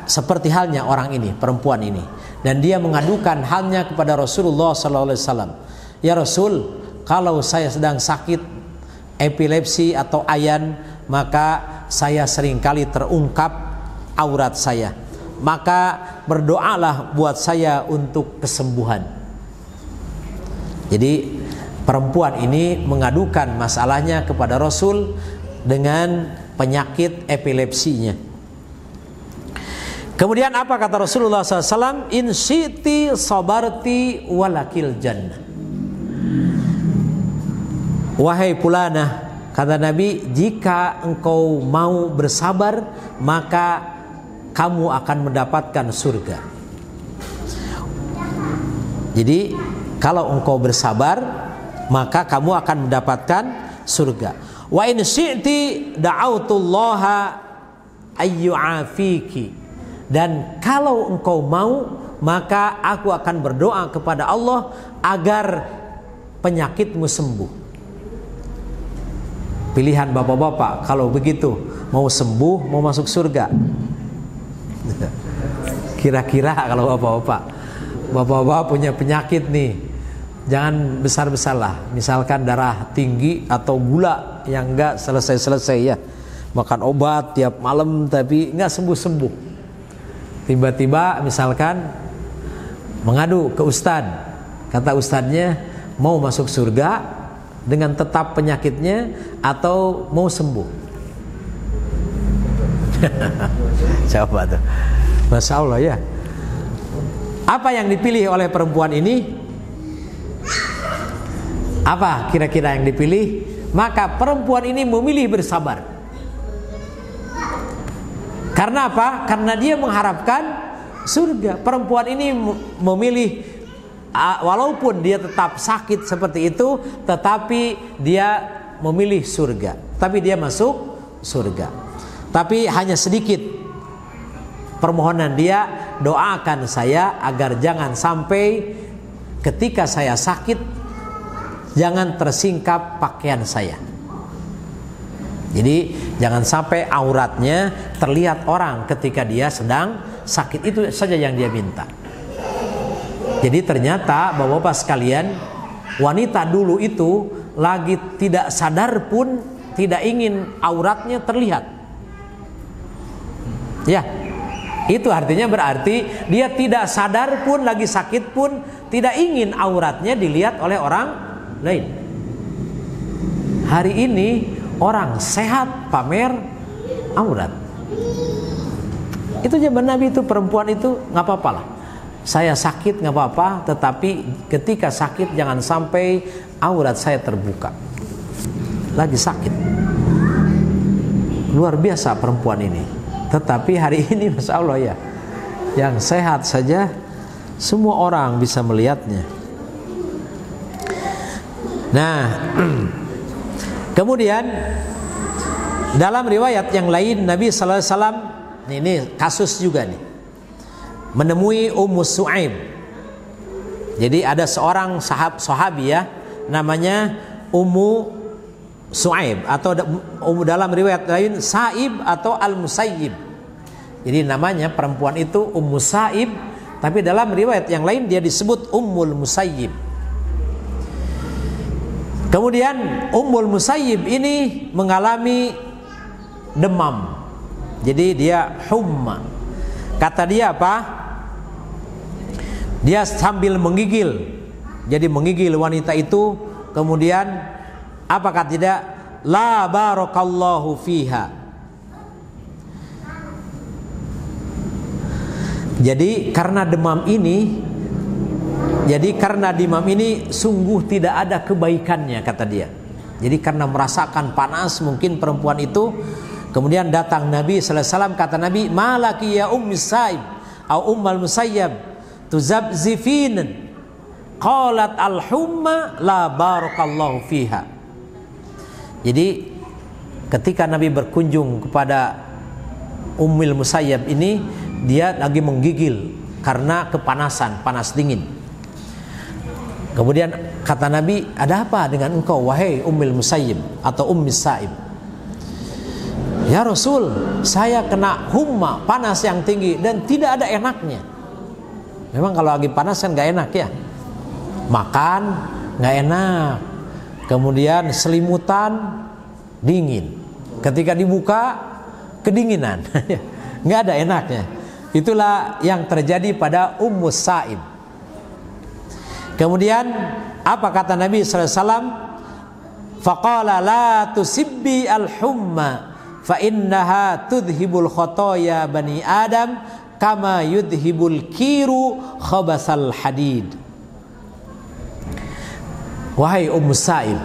seperti halnya orang ini, perempuan ini, dan dia mengadukan halnya kepada Rasulullah SAW. Ya Rasul, kalau saya sedang sakit epilepsi atau ayan, maka saya seringkali terungkap aurat saya, maka berdoalah buat saya untuk kesembuhan. Jadi perempuan ini mengadukan masalahnya kepada Rasul dengan penyakit epilepsinya. Kemudian apa kata Rasulullah SAW? In syi'ti sabarti walakil jannah. Wahai fulanah, kata Nabi, jika engkau mau bersabar, maka kamu akan mendapatkan surga. Jadi kalau engkau bersabar, maka kamu akan mendapatkan surga. Wa in syi'ti da'autullaha ayyu'afiki. Dan kalau engkau mau, maka aku akan berdoa kepada Allah agar penyakitmu sembuh. Pilihan bapak-bapak, kalau begitu, mau sembuh, mau masuk surga. Kira-kira kalau bapak-bapak punya penyakit nih, jangan besar-besar lah, misalkan darah tinggi atau gula yang enggak selesai-selesai ya, makan obat tiap malam tapi enggak sembuh-sembuh. Tiba-tiba misalkan mengadu ke ustadz, kata ustadznya mau masuk surga dengan tetap penyakitnya atau mau sembuh. Coba tuh, Masya Allah ya. Apa yang dipilih oleh perempuan ini? Apa kira-kira yang dipilih? Maka perempuan ini memilih bersabar. Karena apa? Karena dia mengharapkan surga. Perempuan ini memilih, walaupun dia tetap sakit seperti itu, tetapi dia memilih surga. Tapi dia masuk surga. Tapi hanya sedikit permohonan dia, doakan saya agar jangan sampai ketika saya sakit, jangan tersingkap pakaian saya. Jadi jangan sampai auratnya terlihat orang ketika dia sedang sakit. Itu saja yang dia minta. Jadi ternyata bapak-bapak sekalian, wanita dulu itu lagi tidak sadar pun tidak ingin auratnya terlihat. Ya, itu artinya berarti dia tidak sadar pun, lagi sakit pun tidak ingin auratnya dilihat oleh orang lain. Hari ini orang sehat pamer aurat. Itu zaman Nabi itu, perempuan itu nggak apa-apa lah. Saya sakit nggak apa-apa, tetapi ketika sakit jangan sampai aurat saya terbuka. Lagi sakit. Luar biasa perempuan ini. Tetapi hari ini Masya Allah ya, yang sehat saja semua orang bisa melihatnya. Nah, kemudian dalam riwayat yang lain Nabi Sallallahu Alaihi Wasallam, ini kasus juga nih, menemui Ummu Su'aib. Jadi ada seorang sahabi ya, namanya Ummu Su'aib, atau dalam riwayat lain Sa'ib atau Al-Musayyib. Jadi namanya perempuan itu Ummu Sa'ib, tapi dalam riwayat yang lain dia disebut Ummul Musayyib. Kemudian Ummul Musayyib ini mengalami demam. Jadi dia humma. Kata dia apa? Dia sambil menggigil. Jadi menggigil wanita itu, kemudian apa kata dia? La barakallahu fiha. Jadi karena demam ini sungguh tidak ada kebaikannya, kata dia. Jadi karena merasakan panas mungkin perempuan itu, kemudian datang Nabi sallallahu alaihi wasallam, kata Nabi, "Malaki ya ummi Sa'ib au ummal Musayyab tuzabzifin?" Qalat al-humma la barakallahu fiha. Jadi ketika Nabi berkunjung kepada Ummul Musayyab ini, dia lagi menggigil karena kepanasan, panas dingin. Kemudian kata Nabi, ada apa dengan engkau wahai Ummul Musayyib atau Ummi Sa'ib? Ya Rasul, saya kena humma, panas yang tinggi dan tidak ada enaknya. Memang kalau lagi panas kan gak enak ya. Makan gak enak. Kemudian selimutan dingin. Ketika dibuka kedinginan. Gak ada enaknya. Itulah yang terjadi pada Ummu Sa'ib. Kemudian apa kata Nabi sallallahu alaihi wasallam? Faqala la tusibbi al-humma fa innaha tudhibul khotoya bani Adam kama yudhibul kiru khabasal hadid. Wahai Ummu Sa'ib,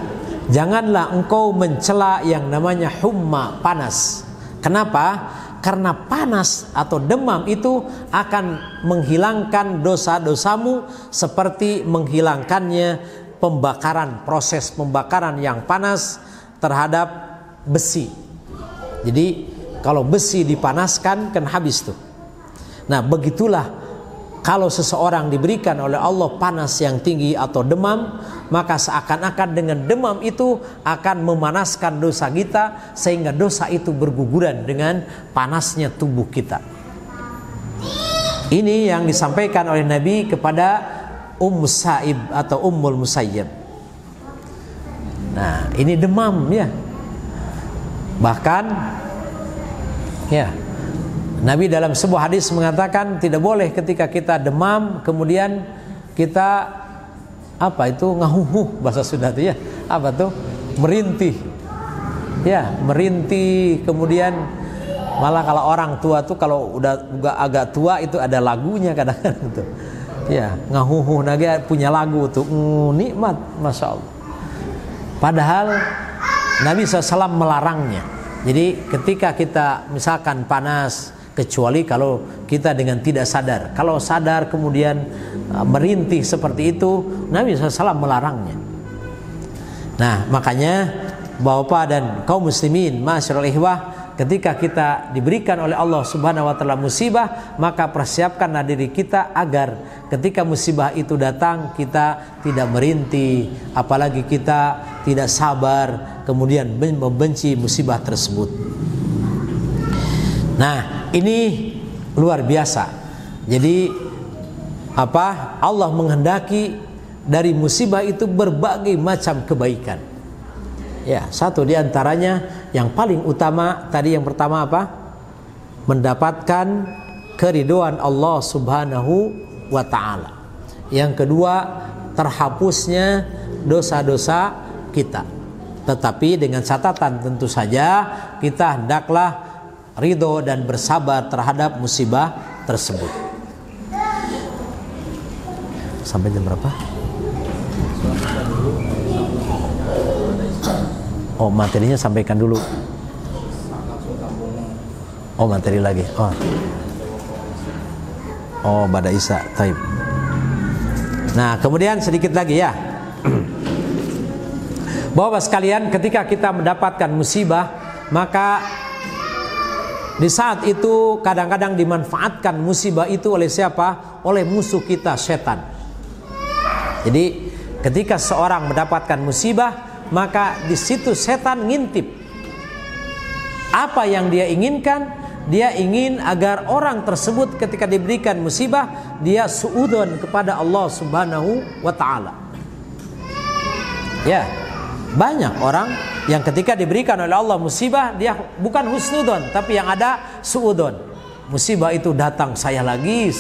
janganlah engkau mencela yang namanya humma, panas. Kenapa? Karena panas atau demam itu akan menghilangkan dosa-dosamu seperti menghilangkannya pembakaran, proses pembakaran yang panas terhadap besi. Jadi kalau besi dipanaskan kan habis tuh. Nah begitulah kalau seseorang diberikan oleh Allah panas yang tinggi atau demam, maka seakan-akan dengan demam itu akan memanaskan dosa kita, sehingga dosa itu berguguran dengan panasnya tubuh kita. Ini yang disampaikan oleh Nabi kepada Ummu Sa'ib atau Ummul Musayyab. Nah ini demam ya. Bahkan ya, Nabi dalam sebuah hadis mengatakan tidak boleh ketika kita demam kemudian kita apa itu ngahuhuh, bahasa Sunda itu ya, apa tuh, merintih ya, merintih. Kemudian malah kalau orang tua tuh kalau udah agak tua itu ada lagunya kadang-kadang tuh ya, ngahuhuh naga punya lagu tuh, nikmat, masya Allah. Padahal Nabi SAW melarangnya. Jadi ketika kita misalkan panas, kecuali kalau kita dengan tidak sadar. Kalau sadar kemudian merintih seperti itu, Nabi SAW melarangnya. Nah makanya Bapak dan kaum muslimin, ma'asyiral ikhwah, ketika kita diberikan oleh Allah Subhanahu wa taala musibah, maka persiapkanlah diri kita agar ketika musibah itu datang kita tidak merintih, apalagi kita tidak sabar kemudian membenci musibah tersebut. Nah ini luar biasa. Jadi apa? Allah menghendaki dari musibah itu berbagai macam kebaikan. Ya, satu di antaranya yang paling utama tadi, yang pertama apa? Mendapatkan keridhaan Allah Subhanahu wa taala. Yang kedua, terhapusnya dosa-dosa kita. Tetapi dengan catatan tentu saja kita hendaklah ridho dan bersabar terhadap musibah tersebut. Sampai jam berapa? Oh materinya sampaikan dulu. Oh materi lagi. Oh Bada Isa. Taib. Nah kemudian sedikit lagi ya. Bapak sekalian, ketika kita mendapatkan musibah, maka di saat itu kadang-kadang dimanfaatkan musibah itu oleh siapa? Oleh musuh kita, setan. Jadi ketika seorang mendapatkan musibah, maka di situ setan ngintip. Apa yang dia inginkan? Dia ingin agar orang tersebut ketika diberikan musibah, dia suudzon kepada Allah Subhanahu wa taala. Ya, banyak orang Yang ketika diberikan oleh Allah musibah, dia bukan husnudon, tapi yang ada suudon. Musibah itu datang, saya lagi.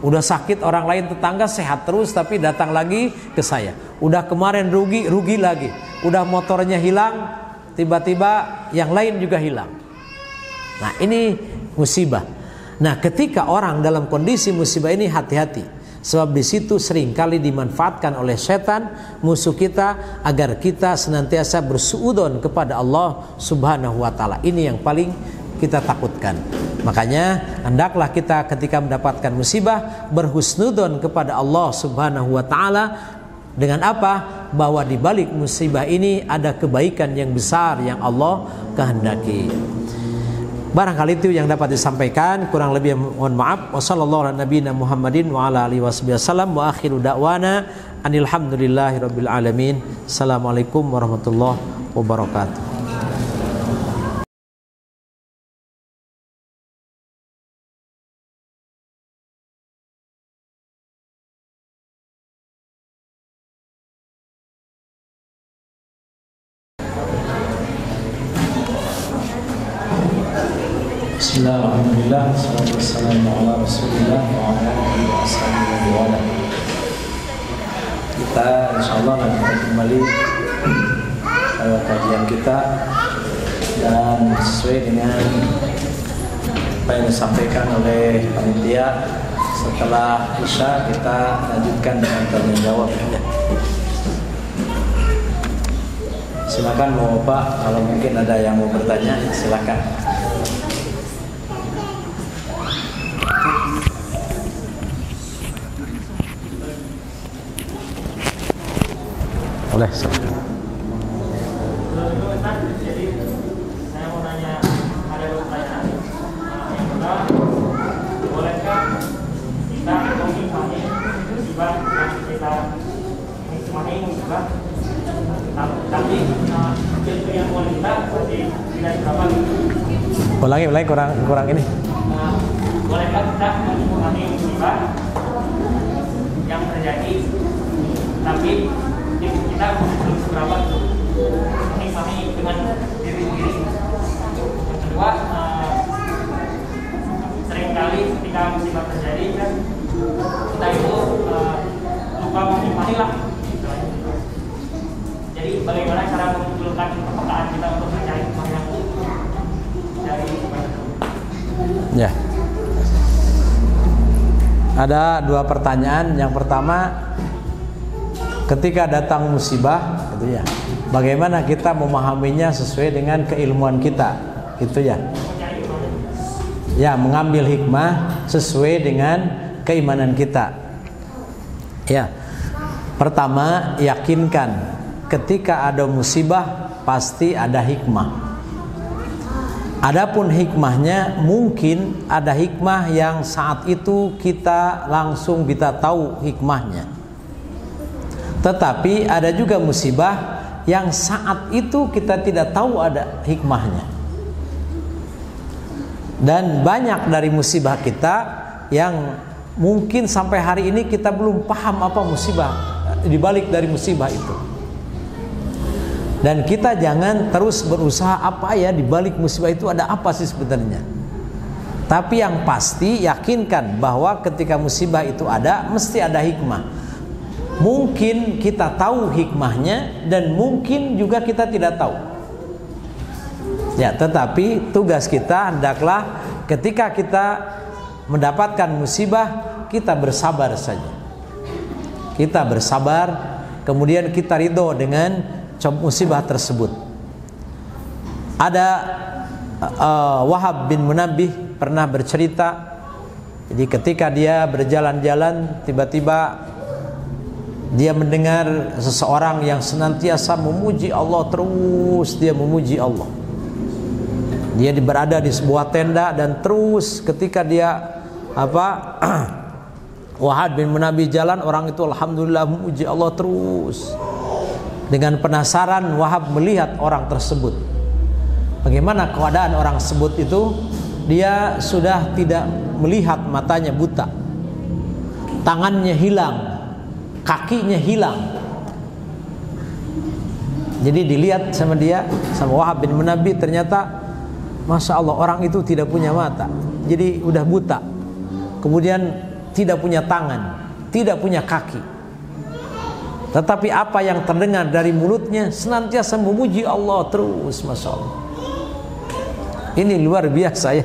Udah sakit orang lain tetangga sehat terus, tapi datang lagi ke saya. Udah kemarin rugi lagi. Udah motornya hilang, tiba-tiba yang lain juga hilang. Nah, ini musibah. Nah, ketika orang dalam kondisi musibah ini, hati-hati. Sebab di situ seringkali dimanfaatkan oleh setan, musuh kita, agar kita senantiasa bersuudon kepada Allah Subhanahu wa taala. Ini yang paling kita takutkan. Makanya hendaklah kita ketika mendapatkan musibah berhusnudon kepada Allah Subhanahu wa taala. Dengan apa? Bahwa di balik musibah ini ada kebaikan yang besar yang Allah kehendaki. Barangkali itu yang dapat disampaikan, kurang lebih mohon maaf. Wassallallahu ala nabiyina Muhammadin wa ala alihi wasallam wa akhiru da'wana anil hamdulillahirabbil alamin. Assalamualaikum warahmatullahi wabarakatuh. Bismillahirrahmanirrahim. Wassalatu wassalamu ala Rasulillah wa ala alihi washabihi wa ala. Kita insyaallah akan kembali kajian kita, dan sesuai dengan apa yang disampaikan oleh panitia, setelah Isya kita lanjutkan dengan tanya jawab. Silakan Bapak, kalau mungkin ada yang mau bertanya silakan. Boleh. Jadi saya mau nanya, ada dua pertanyaan. Yang pertama, bolehkah kita mengimani musibah yang kita nikmati musibah, tapi ilmu yang boleh kita masih tidak berapa? Ulangi kurang ini. Bolehkah kita mengimani musibah yang terjadi, tapi kita belum seberapa menikmati dengan diri sendiri. Yang kedua, seringkali ketika musibah terjadi kan kita itu lupa menikmati lah. Jadi bagaimana cara memunculkan kepekaan kita untuk mencari hikmah yang dari musibah itu? Ya. Ada dua pertanyaan. Yang pertama, ketika datang musibah, gitu ya, bagaimana kita memahaminya sesuai dengan keilmuan kita, gitu ya. Ya, mengambil hikmah sesuai dengan keimanan kita. Ya. Pertama, yakinkan ketika ada musibah pasti ada hikmah. Adapun hikmahnya, mungkin ada hikmah yang saat itu kita langsung bisa tahu hikmahnya. Tetapi ada juga musibah yang saat itu kita tidak tahu ada hikmahnya. Dan banyak dari musibah kita yang mungkin sampai hari ini kita belum paham apa musibah dibalik dari musibah itu. Dan kita jangan terus berusaha apa ya dibalik musibah itu ada apa sih sebenarnya. Tapi yang pasti yakinkan bahwa ketika musibah itu ada, mesti ada hikmah. Mungkin kita tahu hikmahnya dan mungkin juga kita tidak tahu. Ya, tetapi tugas kita hendaklah ketika kita mendapatkan musibah, kita bersabar saja. Kita bersabar, kemudian kita ridho dengan musibah tersebut. Ada Wahab bin Munabbih pernah bercerita. Jadi ketika dia berjalan-jalan, tiba-tiba dia mendengar seseorang yang senantiasa memuji Allah, terus dia memuji Allah. Dia berada di sebuah tenda dan terus ketika dia Wahab bin Munabbih jalan, orang itu alhamdulillah memuji Allah terus. Dengan penasaran Wahab melihat orang tersebut. Bagaimana keadaan orang tersebut itu? Dia sudah tidak melihat, matanya buta. Tangannya hilang, kakinya hilang. Jadi dilihat sama dia, sama Wahab bin Munabbi, ternyata Masya Allah orang itu tidak punya mata, jadi udah buta. Kemudian tidak punya tangan, tidak punya kaki. Tetapi apa yang terdengar dari mulutnya senantiasa memuji Allah terus, Masya Allah. Ini luar biasa ya.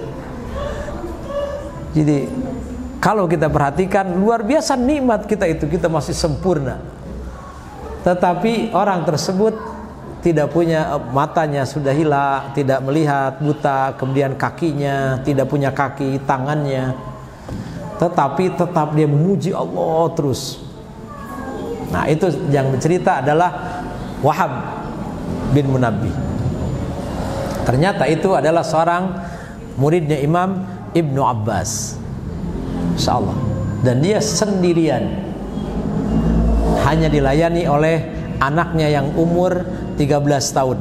Jadi kalau kita perhatikan, luar biasa nikmat kita itu, kita masih sempurna. Tetapi orang tersebut tidak punya, matanya sudah hilang, tidak melihat, buta, kemudian kakinya tidak punya kaki, tangannya, tetapi tetap dia memuji Allah terus. Nah, itu yang bercerita adalah Wahab bin Munabbi. Ternyata itu adalah seorang muridnya Imam Ibnu Abbas, Insya Allah. Dan dia sendirian, hanya dilayani oleh anaknya yang umur 13 tahun.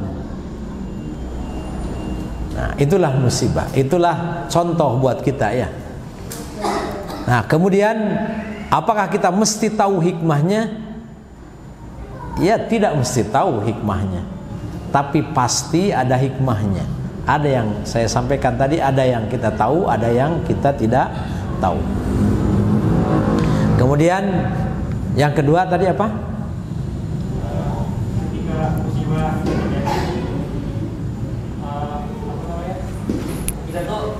Nah, itulah musibah, itulah contoh buat kita ya. Nah, kemudian apakah kita mesti tahu hikmahnya? Ya, tidak mesti tahu hikmahnya, tapi pasti ada hikmahnya. Ada yang saya sampaikan tadi, ada yang kita tahu, ada yang kita tidak tahu. Kemudian yang kedua tadi apa? Ketika musibah terjadi, kita tuh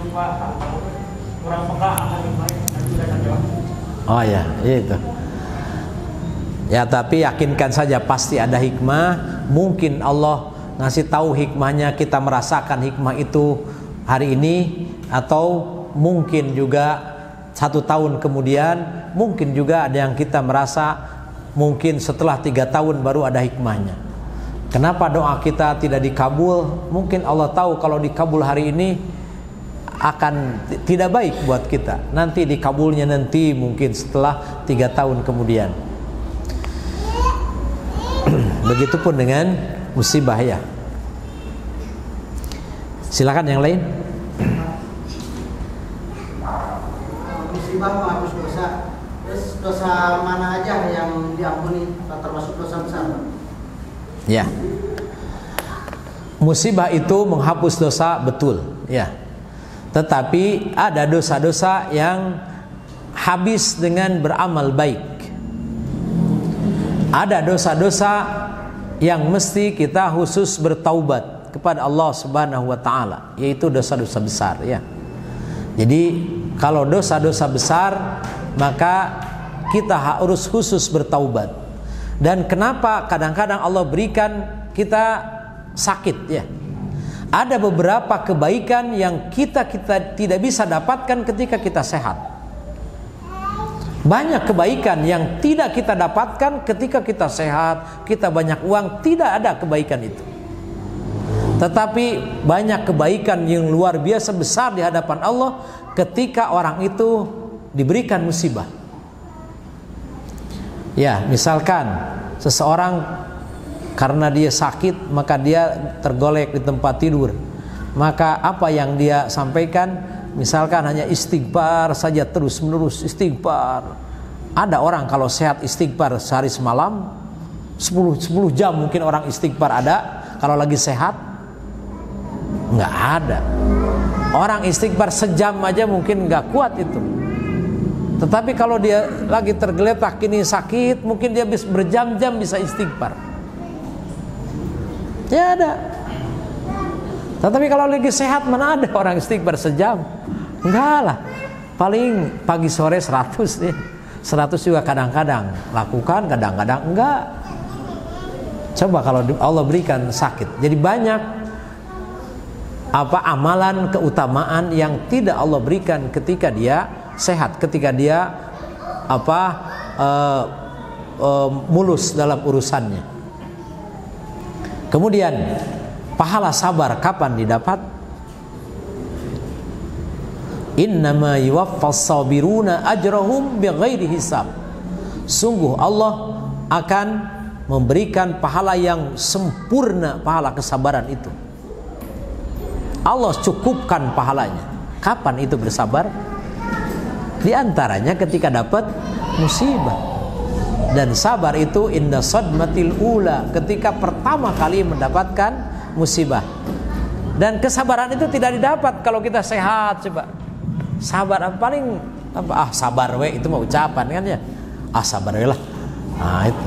lupa kurang peka akan hikmahnya dan tidak terjawab. Oh ya, itu. Ya, tapi yakinkan saja pasti ada hikmah. Mungkin Allah ngasih tahu hikmahnya, kita merasakan hikmah itu hari ini, atau mungkin juga 1 tahun kemudian, mungkin juga ada yang kita merasa mungkin setelah 3 tahun baru ada hikmahnya. Kenapa doa kita tidak dikabul? Mungkin Allah tahu kalau dikabul hari ini akan tidak baik buat kita. Nanti dikabulnya nanti mungkin setelah 3 tahun kemudian. Begitupun dengan musibah ya. Silakan yang lain. Musibah menghapus dosa. Terus dosa mana aja yang diampuni, termasuk dosa besar? Ya. Musibah itu menghapus dosa, betul, ya. Tetapi ada dosa-dosa yang habis dengan beramal baik. Ada dosa-dosa yang mesti kita khusus bertaubat kepada Allah Subhanahu wa taala, yaitu dosa-dosa besar ya. Jadi kalau dosa-dosa besar, maka kita harus khusus bertaubat. Dan kenapa kadang-kadang Allah berikan kita sakit ya? Ada beberapa kebaikan yang kita tidak bisa dapatkan ketika kita sehat. Banyak kebaikan yang tidak kita dapatkan ketika kita sehat, kita banyak uang, tidak ada kebaikan itu. Tetapi banyak kebaikan yang luar biasa besar di hadapan Allah ketika orang itu diberikan musibah. Ya, misalkan seseorang karena dia sakit, maka dia tergolek di tempat tidur. Maka apa yang dia sampaikan? Misalkan hanya istighfar saja terus menerus, istighfar. Ada orang kalau sehat istighfar sehari semalam, 10 jam mungkin orang istighfar ada. Kalau lagi sehat nggak ada. Orang istighfar sejam aja mungkin nggak kuat itu. Tetapi kalau dia lagi tergeletak ini sakit, mungkin dia bisa berjam-jam bisa istighfar. Ya ada. Tetapi kalau lagi sehat, mana ada orang istighfar sejam? Enggak lah. Paling pagi sore 100 nih. 100 juga kadang-kadang lakukan, kadang-kadang enggak. Coba kalau Allah berikan sakit. Jadi banyak amalan keutamaan yang tidak Allah berikan ketika dia sehat, ketika dia mulus dalam urusannya. Kemudian pahala sabar kapan didapat? Innama yuwaffas sabiruna ajrahum bighairi hisab. Sungguh Allah akan memberikan pahala yang sempurna, pahala kesabaran itu. Allah cukupkan pahalanya. Kapan itu bersabar? Di antaranya ketika dapat musibah. Dan sabar itu inda sadmatil ula, ketika pertama kali mendapatkan musibah. Dan kesabaran itu tidak didapat kalau kita sehat. Coba sabar paling apa? Sabar we, itu mah ucapan kan ya. Sabar we lah. Nah itu.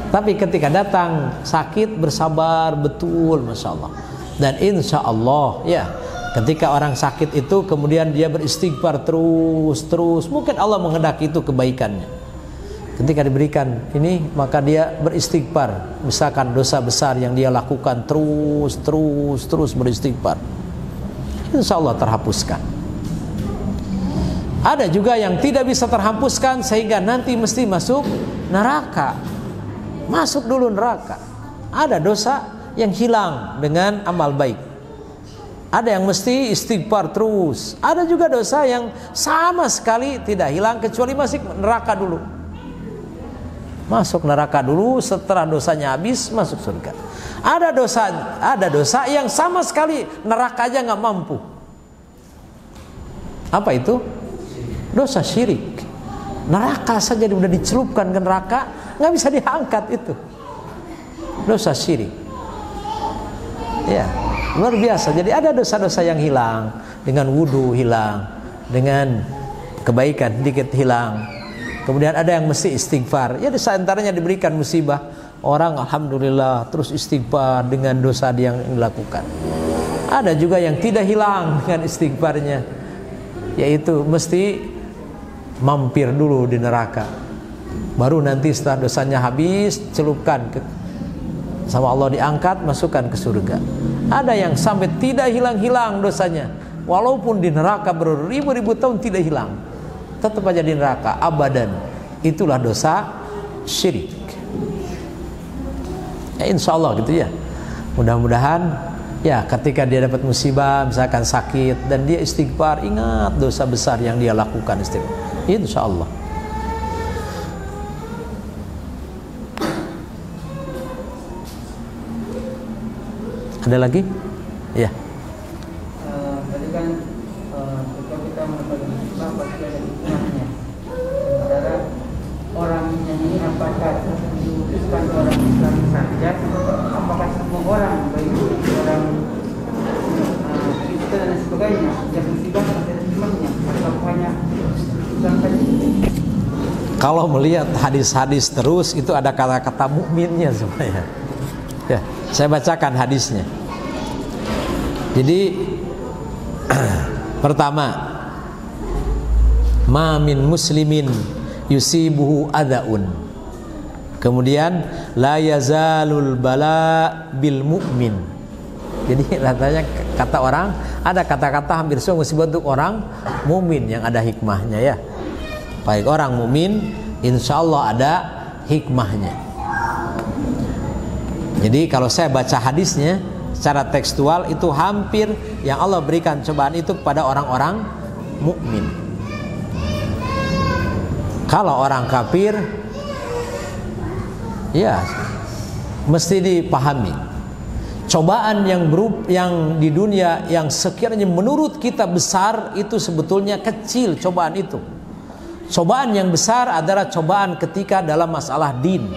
Tapi ketika datang sakit bersabar betul, masya Allah. Dan insya Allah ya, ketika orang sakit itu kemudian dia beristighfar terus, mungkin Allah menghendaki itu kebaikannya. Ketika diberikan ini, maka dia beristighfar. Misalkan dosa besar yang dia lakukan, terus beristighfar, insya Allah terhapuskan. Ada juga yang tidak bisa terhapuskan sehingga nanti mesti masuk neraka. Masuk dulu neraka. Ada dosa yang hilang dengan amal baik. Ada yang mesti istighfar terus. Ada juga dosa yang sama sekali tidak hilang kecuali masuk neraka dulu. Masuk neraka dulu, setelah dosanya habis masuk surga. Ada dosa yang sama sekali neraka aja nggak mampu. Apa itu? Dosa syirik. Neraka saja udah dicelupkan ke neraka, nggak bisa diangkat itu. Dosa syirik. Ya, luar biasa. Jadi ada dosa-dosa yang hilang dengan wudu hilang, dengan kebaikan dikit hilang. Kemudian ada yang mesti istighfar. Ya, di antaranya diberikan musibah, orang alhamdulillah terus istighfar dengan dosa yang dilakukan. Ada juga yang tidak hilang dengan istighfarnya, yaitu mesti mampir dulu di neraka. Baru nanti setelah dosanya habis, celupkan sama Allah, diangkat, masukkan ke surga. Ada yang sampai tidak hilang-hilang dosanya, walaupun di neraka beribu-ribu tahun tidak hilang, tetap aja di neraka abadan. Itulah dosa syirik. Ya, insya Allah gitu ya. Mudah-mudahan ya ketika dia dapat musibah, misalkan sakit, dan dia istighfar, ingat dosa besar yang dia lakukan, istighfar, insya Allah. Ada lagi? Ya. Tadi kan ketika kita mendapatkan musibah pasti ada hikmahnya. Sementara orangnya ini apakah diutuskan orang Islam saja? Apakah semua orang, baik orang Kristen dan sebagainya, yang musibah pasti ada hikmahnya? Atau hanya Islam saja? Kalau melihat hadis-hadis terus itu ada kata-kata mukminnya semuanya. Ya, saya bacakan hadisnya. Jadi pertama, ma min muslimin yusibuhu adaun. Kemudian la yazalul bala bil mu'min. Jadi katanya kata orang, ada kata-kata hampir semua musibah untuk orang mukmin yang ada hikmahnya ya. Baik orang mukmin, insya Allah ada hikmahnya. Jadi kalau saya baca hadisnya secara tekstual itu hampir yang Allah berikan cobaan itu kepada orang-orang mukmin. Kalau orang kafir, ya mesti dipahami cobaan yang di dunia yang sekiranya menurut kita besar itu sebetulnya kecil cobaan itu. Cobaan yang besar adalah cobaan ketika dalam masalah din.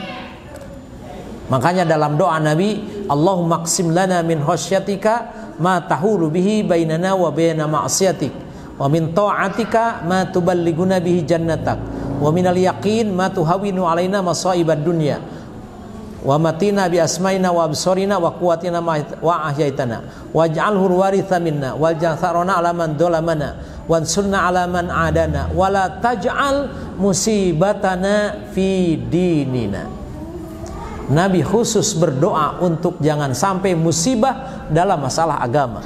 Makanya dalam doa Nabi, Allahumma qsim lana min khasyatika ma tahulu bihi bainana wa baina ma'siyatik, wa min ta'atika ma tuballighuna bihi jannatak, wa minal yaqin ma tuhawinu alaina masaibad dunya, wa matina bi asmaina wa absarina wa quwwatina wa ahyaitana waj'alhu waritha minna waj'al tharana ala man dhalamana wansurna ala man adana wa la taj'al musibatana fi dinina. Nabi khusus berdoa untuk jangan sampai musibah dalam masalah agama.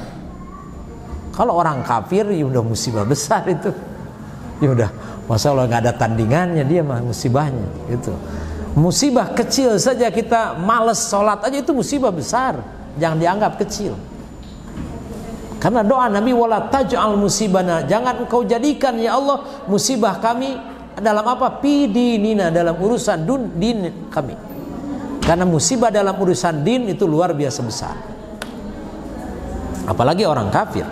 Kalau orang kafir ya udah musibah besar itu. Ya udah, masalah nggak ada tandingannya dia mah musibahnya gitu. Musibah kecil saja kita males sholat aja itu musibah besar, jangan dianggap kecil. Karena doa Nabi wala taj'al musibana, jangan engkau jadikan ya Allah musibah kami dalam apa? Pidinina, dalam urusan din kami. Karena musibah dalam urusan din itu luar biasa besar. Apalagi orang kafir.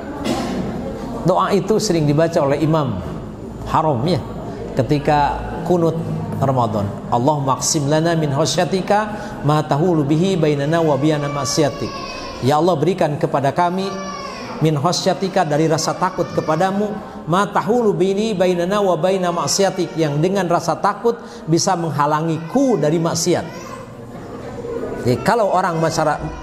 Doa itu sering dibaca oleh Imam Haram ya, ketika kunut Ramadan. Allahumma qsim lana min khasyatika ma tahulu bihi bainana wa baina ma'siyatik. Ya Allah, berikan kepada kami min khasyatika, dari rasa takut kepadamu, ma tahulu bihi bainana wa baina ma'siyatik, yang dengan rasa takut bisa menghalangiku dari maksiat. Jadi kalau orang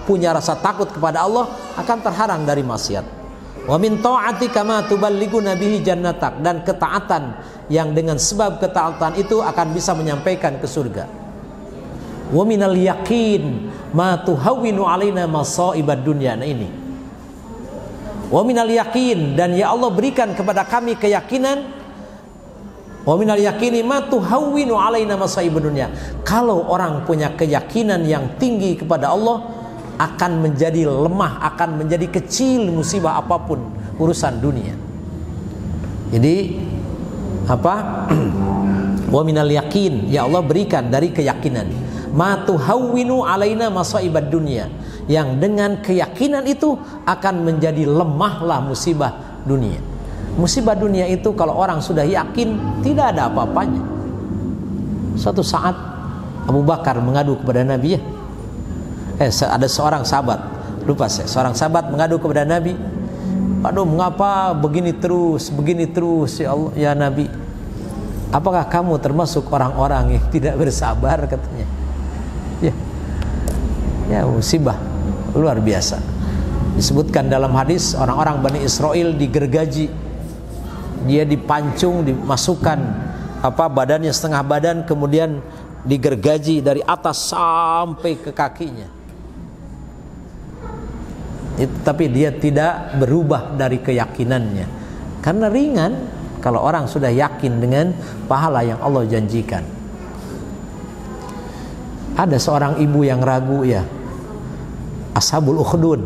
punya rasa takut kepada Allah, akan terhalang dari maksiat. Wa min ta'atika ma tuballighuna bihi jannatak, dan ketaatan yang dengan sebab ketaatan itu akan bisa menyampaikan ke surga. Wa minal yaqin ma tuhawwinu alaina masaibad dunya. Nah ini. Wa minal yaqin, dan ya Allah berikan kepada kami keyakinan. Wa minal yaqini ma tuhawwinu alaina masaibad dunya. Kalau orang punya keyakinan yang tinggi kepada Allah, akan menjadi lemah, akan menjadi kecil musibah apapun urusan dunia. Jadi apa? Wa minal yaqin, ya Allah berikan dari keyakinan. Ma tuhawwinu alaina masaibad dunya, yang dengan keyakinan itu akan menjadi lemahlah musibah dunia. Musibah dunia itu kalau orang sudah yakin tidak ada apa-apanya. Suatu saat Abu Bakar mengadu kepada Nabi, ada seorang sahabat, lupa saya, seorang sahabat mengadu kepada Nabi, aduh mengapa begini terus ya Allah, ya Nabi, apakah kamu termasuk orang-orang yang tidak bersabar, katanya. Ya musibah luar biasa. Disebutkan dalam hadis, orang-orang Bani Israel digergaji, dia dipancung, dimasukkan badannya setengah badan, kemudian digergaji dari atas sampai ke kakinya. Tapi dia tidak berubah dari keyakinannya, karena ringan kalau orang sudah yakin dengan pahala yang Allah janjikan. Ada seorang ibu yang ragu, ya, Ashabul Ukhdud,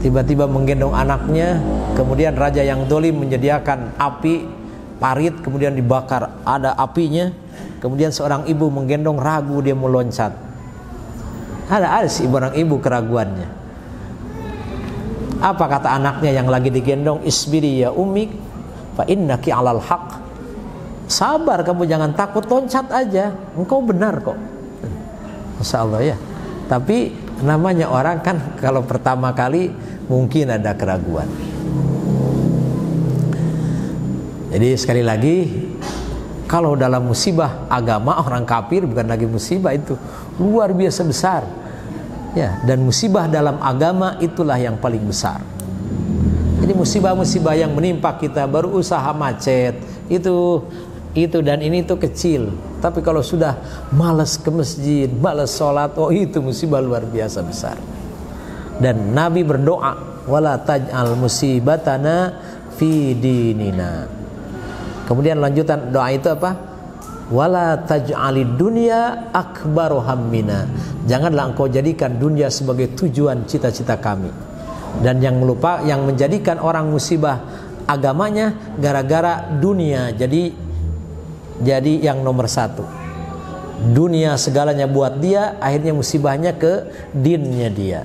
tiba-tiba menggendong anaknya, kemudian raja yang dolim menyediakan api parit, kemudian dibakar, ada apinya, kemudian seorang ibu menggendong, ragu, dia mau loncat. Ada sih orang ibu keraguannya. Apa kata anaknya yang lagi digendong? Isbiri ya ummik fa innaki alal haq. Sabar kamu, jangan takut, loncat aja, engkau benar kok. Masya Allah ya. Tapi namanya orang kan kalau pertama kali mungkin ada keraguan. Jadi sekali lagi, kalau dalam musibah agama orang kafir bukan lagi musibah, itu luar biasa besar. Ya, dan musibah dalam agama itulah yang paling besar. Jadi musibah-musibah yang menimpa kita baru usaha macet, itu dan ini itu kecil. Tapi kalau sudah malas ke masjid, malas sholat, oh itu musibah luar biasa besar. Dan Nabi berdoa, wala taj'al musibatana fi dinina. Kemudian lanjutan doa itu apa? Wala taj'alid dunya akbaru hammina. Janganlah engkau jadikan dunia sebagai tujuan cita-cita kami. Dan yang menjadikan orang musibah agamanya gara-gara dunia, jadi yang nomor satu. Dunia segalanya buat dia, akhirnya musibahnya ke dinnya dia.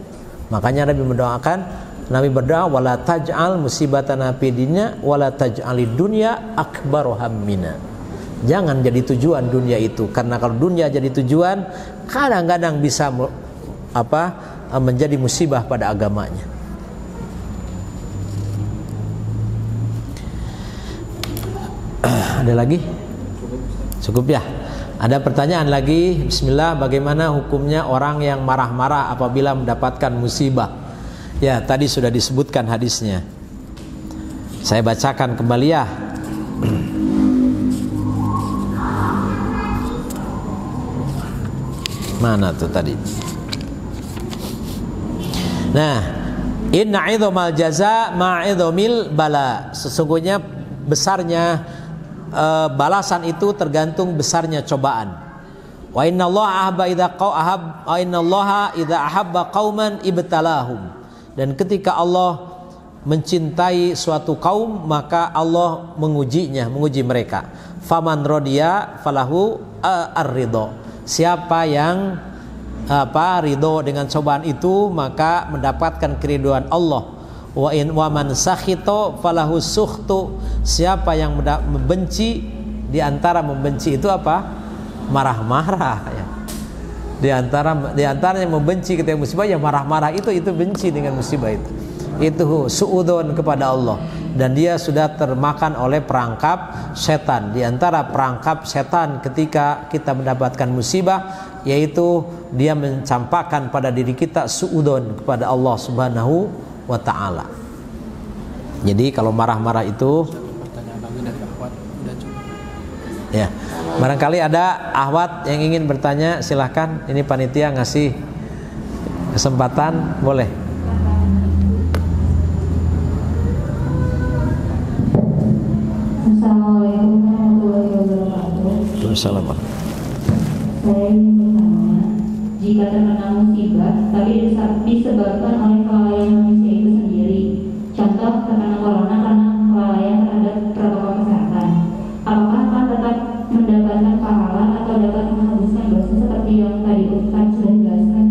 Makanya Nabi berdoa wala taj'al musibatana fi dinina wala taj'alid dunya akbaru hammina. Jangan jadi tujuan dunia itu, karena kalau dunia jadi tujuan, kadang-kadang bisa menjadi musibah pada agamanya. Ada lagi? Cukup ya? Ada pertanyaan lagi? Bismillah, bagaimana hukumnya orang yang marah-marah apabila mendapatkan musibah? Ya, tadi sudah disebutkan hadisnya. Saya bacakan kembali ya. Mana tuh tadi? Nah, inna idhamal jaza ma'idhamil bala. Sesungguhnya besarnya balasan itu tergantung besarnya cobaan. Wa innallaha idza ahabba qauman ibtalahum. Dan ketika Allah mencintai suatu kaum, maka Allah menguji mereka. Faman radiya falahu ar-ridha. Siapa yang ridho dengan cobaan itu, maka mendapatkan keridhaan Allah. Wa man sakhito falahu sukhtu. Siapa yang membenci, Di antara membenci itu apa? Marah-marah ya. Di antaranya membenci ketika musibah ya marah-marah, itu benci dengan musibah itu. Itu suudzon kepada Allah, dan dia sudah termakan oleh perangkap setan. Di antara perangkap setan ketika kita mendapatkan musibah, yaitu dia mencampakkan pada diri kita suudzon kepada Allah Subhanahu wa ta'ala. Jadi kalau marah-marah itu ya, barangkali ada akhwat yang ingin bertanya, silahkan. Ini panitia ngasih kesempatan, boleh. Assalamualaikum warahmatullahi wabarakatuh. Waalaikumsalam. Saya ingin bertanya, jika terkena musibah tapi disebabkan oleh kelalaian manusia itu sendiri, contoh terkena corona karena kelalaian terhadap protokol kesehatan, apakah akan tetap mendapatkan pahala atau dapat menghapuskan dosa seperti yang tadi Ustaz sudah jelaskan?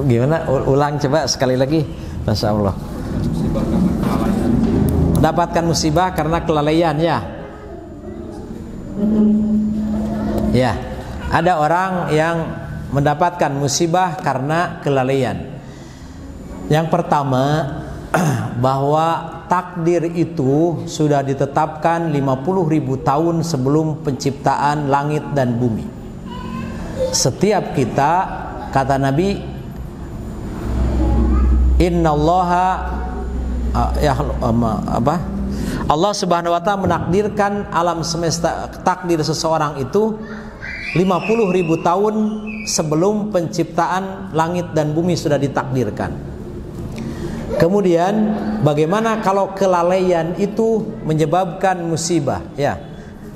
Gimana? Ulang coba sekali lagi. Masya Allah. Mendapatkan musibah karena kelalaian ya. Ya, ada orang yang mendapatkan musibah karena kelalaian. Yang pertama, bahwa takdir itu sudah ditetapkan 50.000 tahun sebelum penciptaan langit dan bumi. Setiap kita, kata Nabi, innallaha Allah Subhanahu wa ta'ala menakdirkan alam semesta, takdir seseorang itu 50.000 tahun sebelum penciptaan langit dan bumi sudah ditakdirkan. Kemudian bagaimana kalau kelalaian itu menyebabkan musibah? Ya,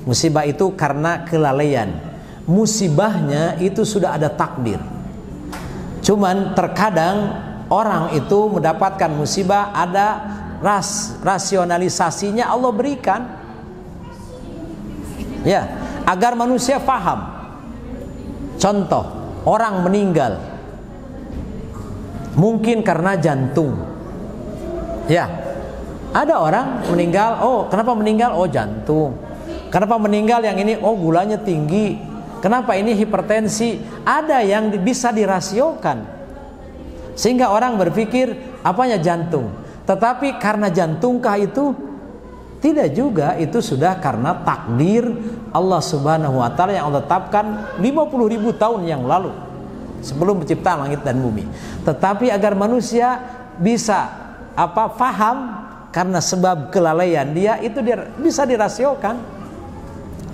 musibah itu karena kelalaian. Musibahnya itu sudah ada takdir. Cuman terkadang orang itu mendapatkan musibah, ada rasionalisasinya Allah berikan, ya, agar manusia paham. Contoh, orang meninggal mungkin karena jantung, ya, ada orang meninggal, oh kenapa meninggal? Oh jantung. Kenapa meninggal yang ini? Oh gulanya tinggi. Kenapa ini hipertensi? Ada yang bisa dirasiokan, sehingga orang berpikir apanya jantung. Tetapi karena jantungkah itu? Tidak juga, itu sudah karena takdir Allah Subhanahu wa ta'ala yang Allah tetapkan 50.000 tahun yang lalu sebelum penciptaan langit dan bumi. Tetapi agar manusia bisa paham, karena sebab kelalaian dia itu bisa dirasiokan.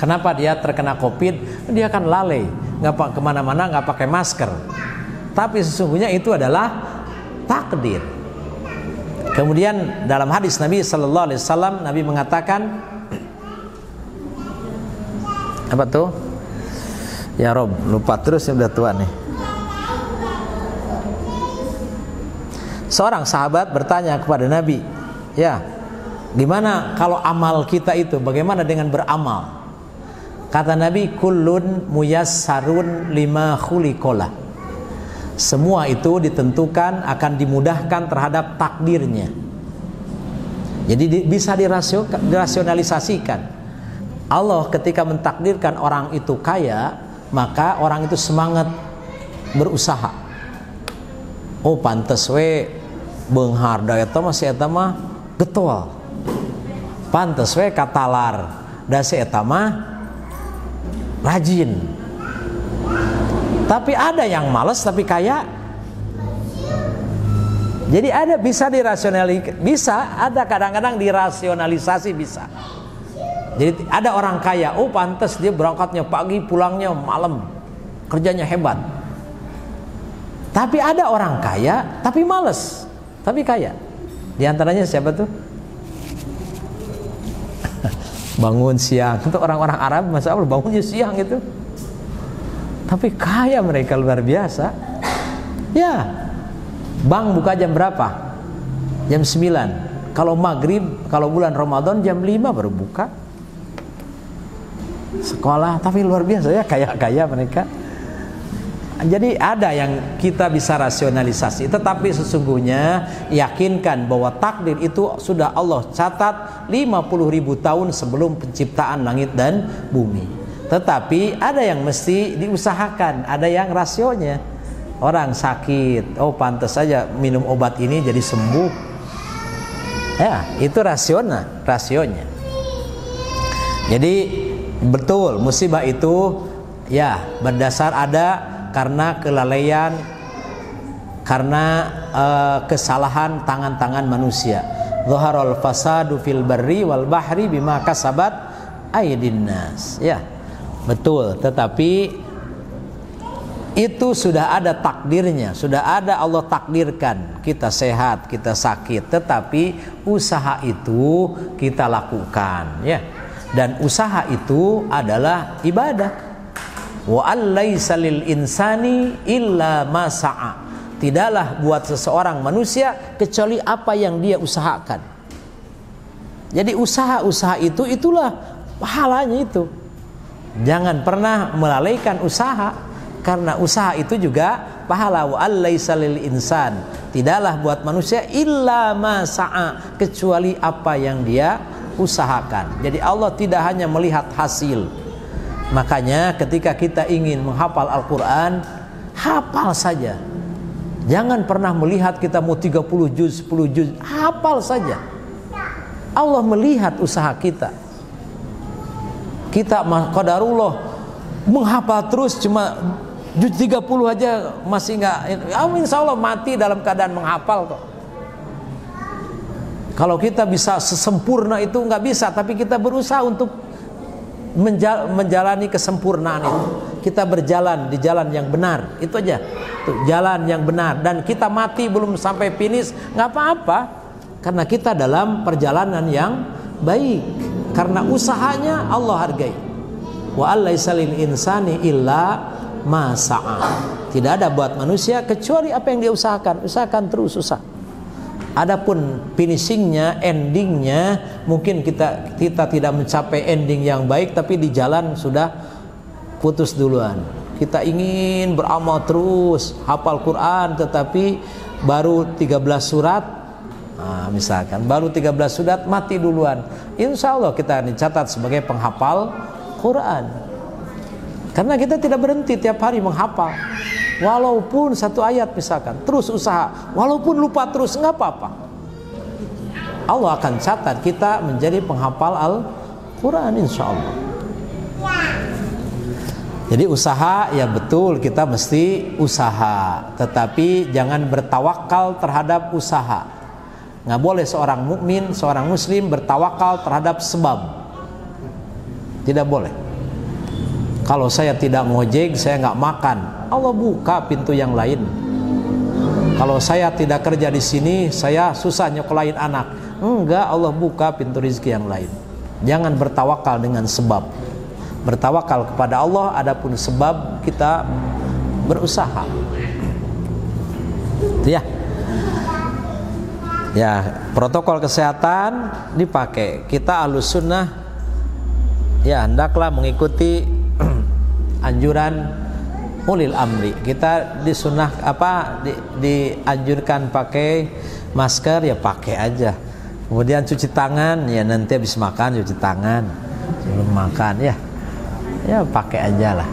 Kenapa dia terkena COVID? Dia kan lalai, nggak kemana-mana, nggak pakai masker. Tapi sesungguhnya itu adalah takdir. Kemudian dalam hadis Nabi Sallallahu Alaihi Wasallam, Nabi mengatakan apa tuh? Ya Rob, lupa terus, yang udah tua nih. Seorang sahabat bertanya kepada Nabi, ya, gimana kalau amal kita itu? Bagaimana dengan beramal? Kata Nabi, kullun muyassarun lima khuliqalah. Semua itu ditentukan akan dimudahkan terhadap takdirnya. Jadi bisa dirasionalisasikan. Allah ketika mentakdirkan orang itu kaya, maka orang itu semangat berusaha. Oh pantes we beunghar da eta mah si eta mah getol. Pantes we katalar da si eta mah rajin. Tapi ada yang malas tapi kaya. Jadi ada bisa dirasionalisasi, bisa ada kadang-kadang dirasionalisasi bisa. Jadi ada orang kaya, oh pantas dia berangkatnya pagi, pulangnya malam, kerjanya hebat. Tapi ada orang kaya tapi malas, tapi kaya. Di antaranya siapa tuh? Bangun siang. Itu orang-orang Arab, masa Allah bangunnya siang itu. Tapi kaya mereka luar biasa. Ya, bank buka jam berapa? Jam 9. Kalau maghrib, kalau bulan Ramadan jam 5 baru buka. Sekolah, tapi luar biasa ya, kaya-kaya mereka. Jadi ada yang kita bisa rasionalisasi, tetapi sesungguhnya yakinkan bahwa takdir itu sudah Allah catat 50.000 tahun sebelum penciptaan langit dan bumi. Tetapi ada yang mesti diusahakan, ada yang rasionya. Orang sakit, oh pantas saja minum obat ini jadi sembuh. Ya, itu rasionya. Jadi betul musibah itu ya berdasar ada karena kelalaian, karena kesalahan tangan-tangan manusia. Zaharul fasadu fil barri wal bahri bima kasabat aydin nas. Ya, betul. Tetapi itu sudah ada takdirnya, sudah ada Allah takdirkan kita sehat, kita sakit. Tetapi usaha itu kita lakukan, ya. Dan usaha itu adalah ibadah. Wa allaisa lil insani illa ma sa'a. Tidaklah buat seseorang manusia kecuali apa yang dia usahakan. Jadi usaha-usaha itu itulah pahalanya itu. Jangan pernah melalaikan usaha, karena usaha itu juga pahala. Wa allaisa lil insan. Tidaklah buat manusia illa ma sa'a, kecuali apa yang dia usahakan. Jadi Allah tidak hanya melihat hasil. Makanya ketika kita ingin menghafal Al-Quran, hafal saja. Jangan pernah melihat kita mau 30 juz, 10 juz. Hafal saja. Allah melihat usaha kita. Kita qadarullah menghafal terus cuma juz 30 aja masih enggak. Insya Allah mati dalam keadaan menghafal kok. Kalau kita bisa sesempurna itu enggak bisa, tapi kita berusaha untuk menjalani kesempurnaan itu. Kita berjalan di jalan yang benar, itu aja. Tuh, jalan yang benar. Dan kita mati belum sampai finish, nggak apa-apa, karena kita dalam perjalanan yang baik. Karena usahanya Allah hargai. Wa allaisa lil insani illa ma sa'a. Tidak ada buat manusia kecuali apa yang dia usahakan. Usahakan terus, usaha. Adapun finishingnya, endingnya, mungkin kita tidak mencapai ending yang baik, tapi di jalan sudah putus duluan. Kita ingin beramal terus, hafal Quran, tetapi baru 13 surat, misalkan baru 13 surat mati duluan. Insya Allah kita dicatat sebagai penghafal Quran, karena kita tidak berhenti tiap hari menghafal. Walaupun satu ayat misalkan, terus usaha. Walaupun lupa terus, nggak apa-apa. Allah akan catat kita menjadi penghafal Al-Quran, insya Allah. Jadi usaha, ya betul, kita mesti usaha. Tetapi jangan bertawakal terhadap usaha. Nggak boleh seorang mukmin, seorang muslim bertawakal terhadap sebab. Tidak boleh. Kalau saya tidak ngojek, saya nggak makan, Allah buka pintu yang lain. Kalau saya tidak kerja di sini, saya susah nyekolahin anak. Enggak, Allah buka pintu rezeki yang lain. Jangan bertawakal dengan sebab. Bertawakal kepada Allah, adapun sebab kita berusaha. Ya. Ya, protokol kesehatan dipakai. Kita Ahlus Sunnah ya hendaklah mengikuti anjuran ulil amri. Kita dianjurkan pakai masker, ya pakai aja. Kemudian cuci tangan, ya nanti habis makan cuci tangan. Sebelum makan ya pakai aja lah.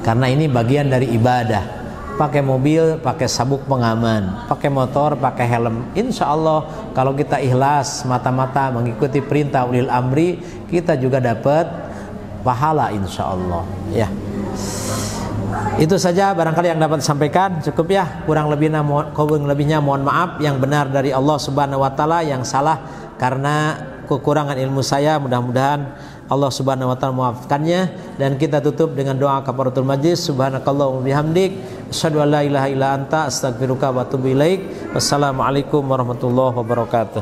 Karena ini bagian dari ibadah. Pakai mobil, pakai sabuk pengaman, pakai motor, pakai helm. Insya Allah kalau kita ikhlas mata-mata mengikuti perintah ulil amri, kita juga dapat pahala insya Allah. Ya. Itu saja barangkali yang dapat disampaikan, cukup ya. Kurang lebihnya mohon maaf. Yang benar dari Allah Subhanahu wa taala, yang salah karena kekurangan ilmu saya. Mudah-mudahan Allah Subhanahu wa taala memaafkannya. Dan kita tutup dengan doa kafaratul majlis. Subhanakallahumma bihamdik, asyhadu an la ilaha illa anta, astaghfiruka wa atubu ilaik. Wassalamualaikum warahmatullahi wabarakatuh.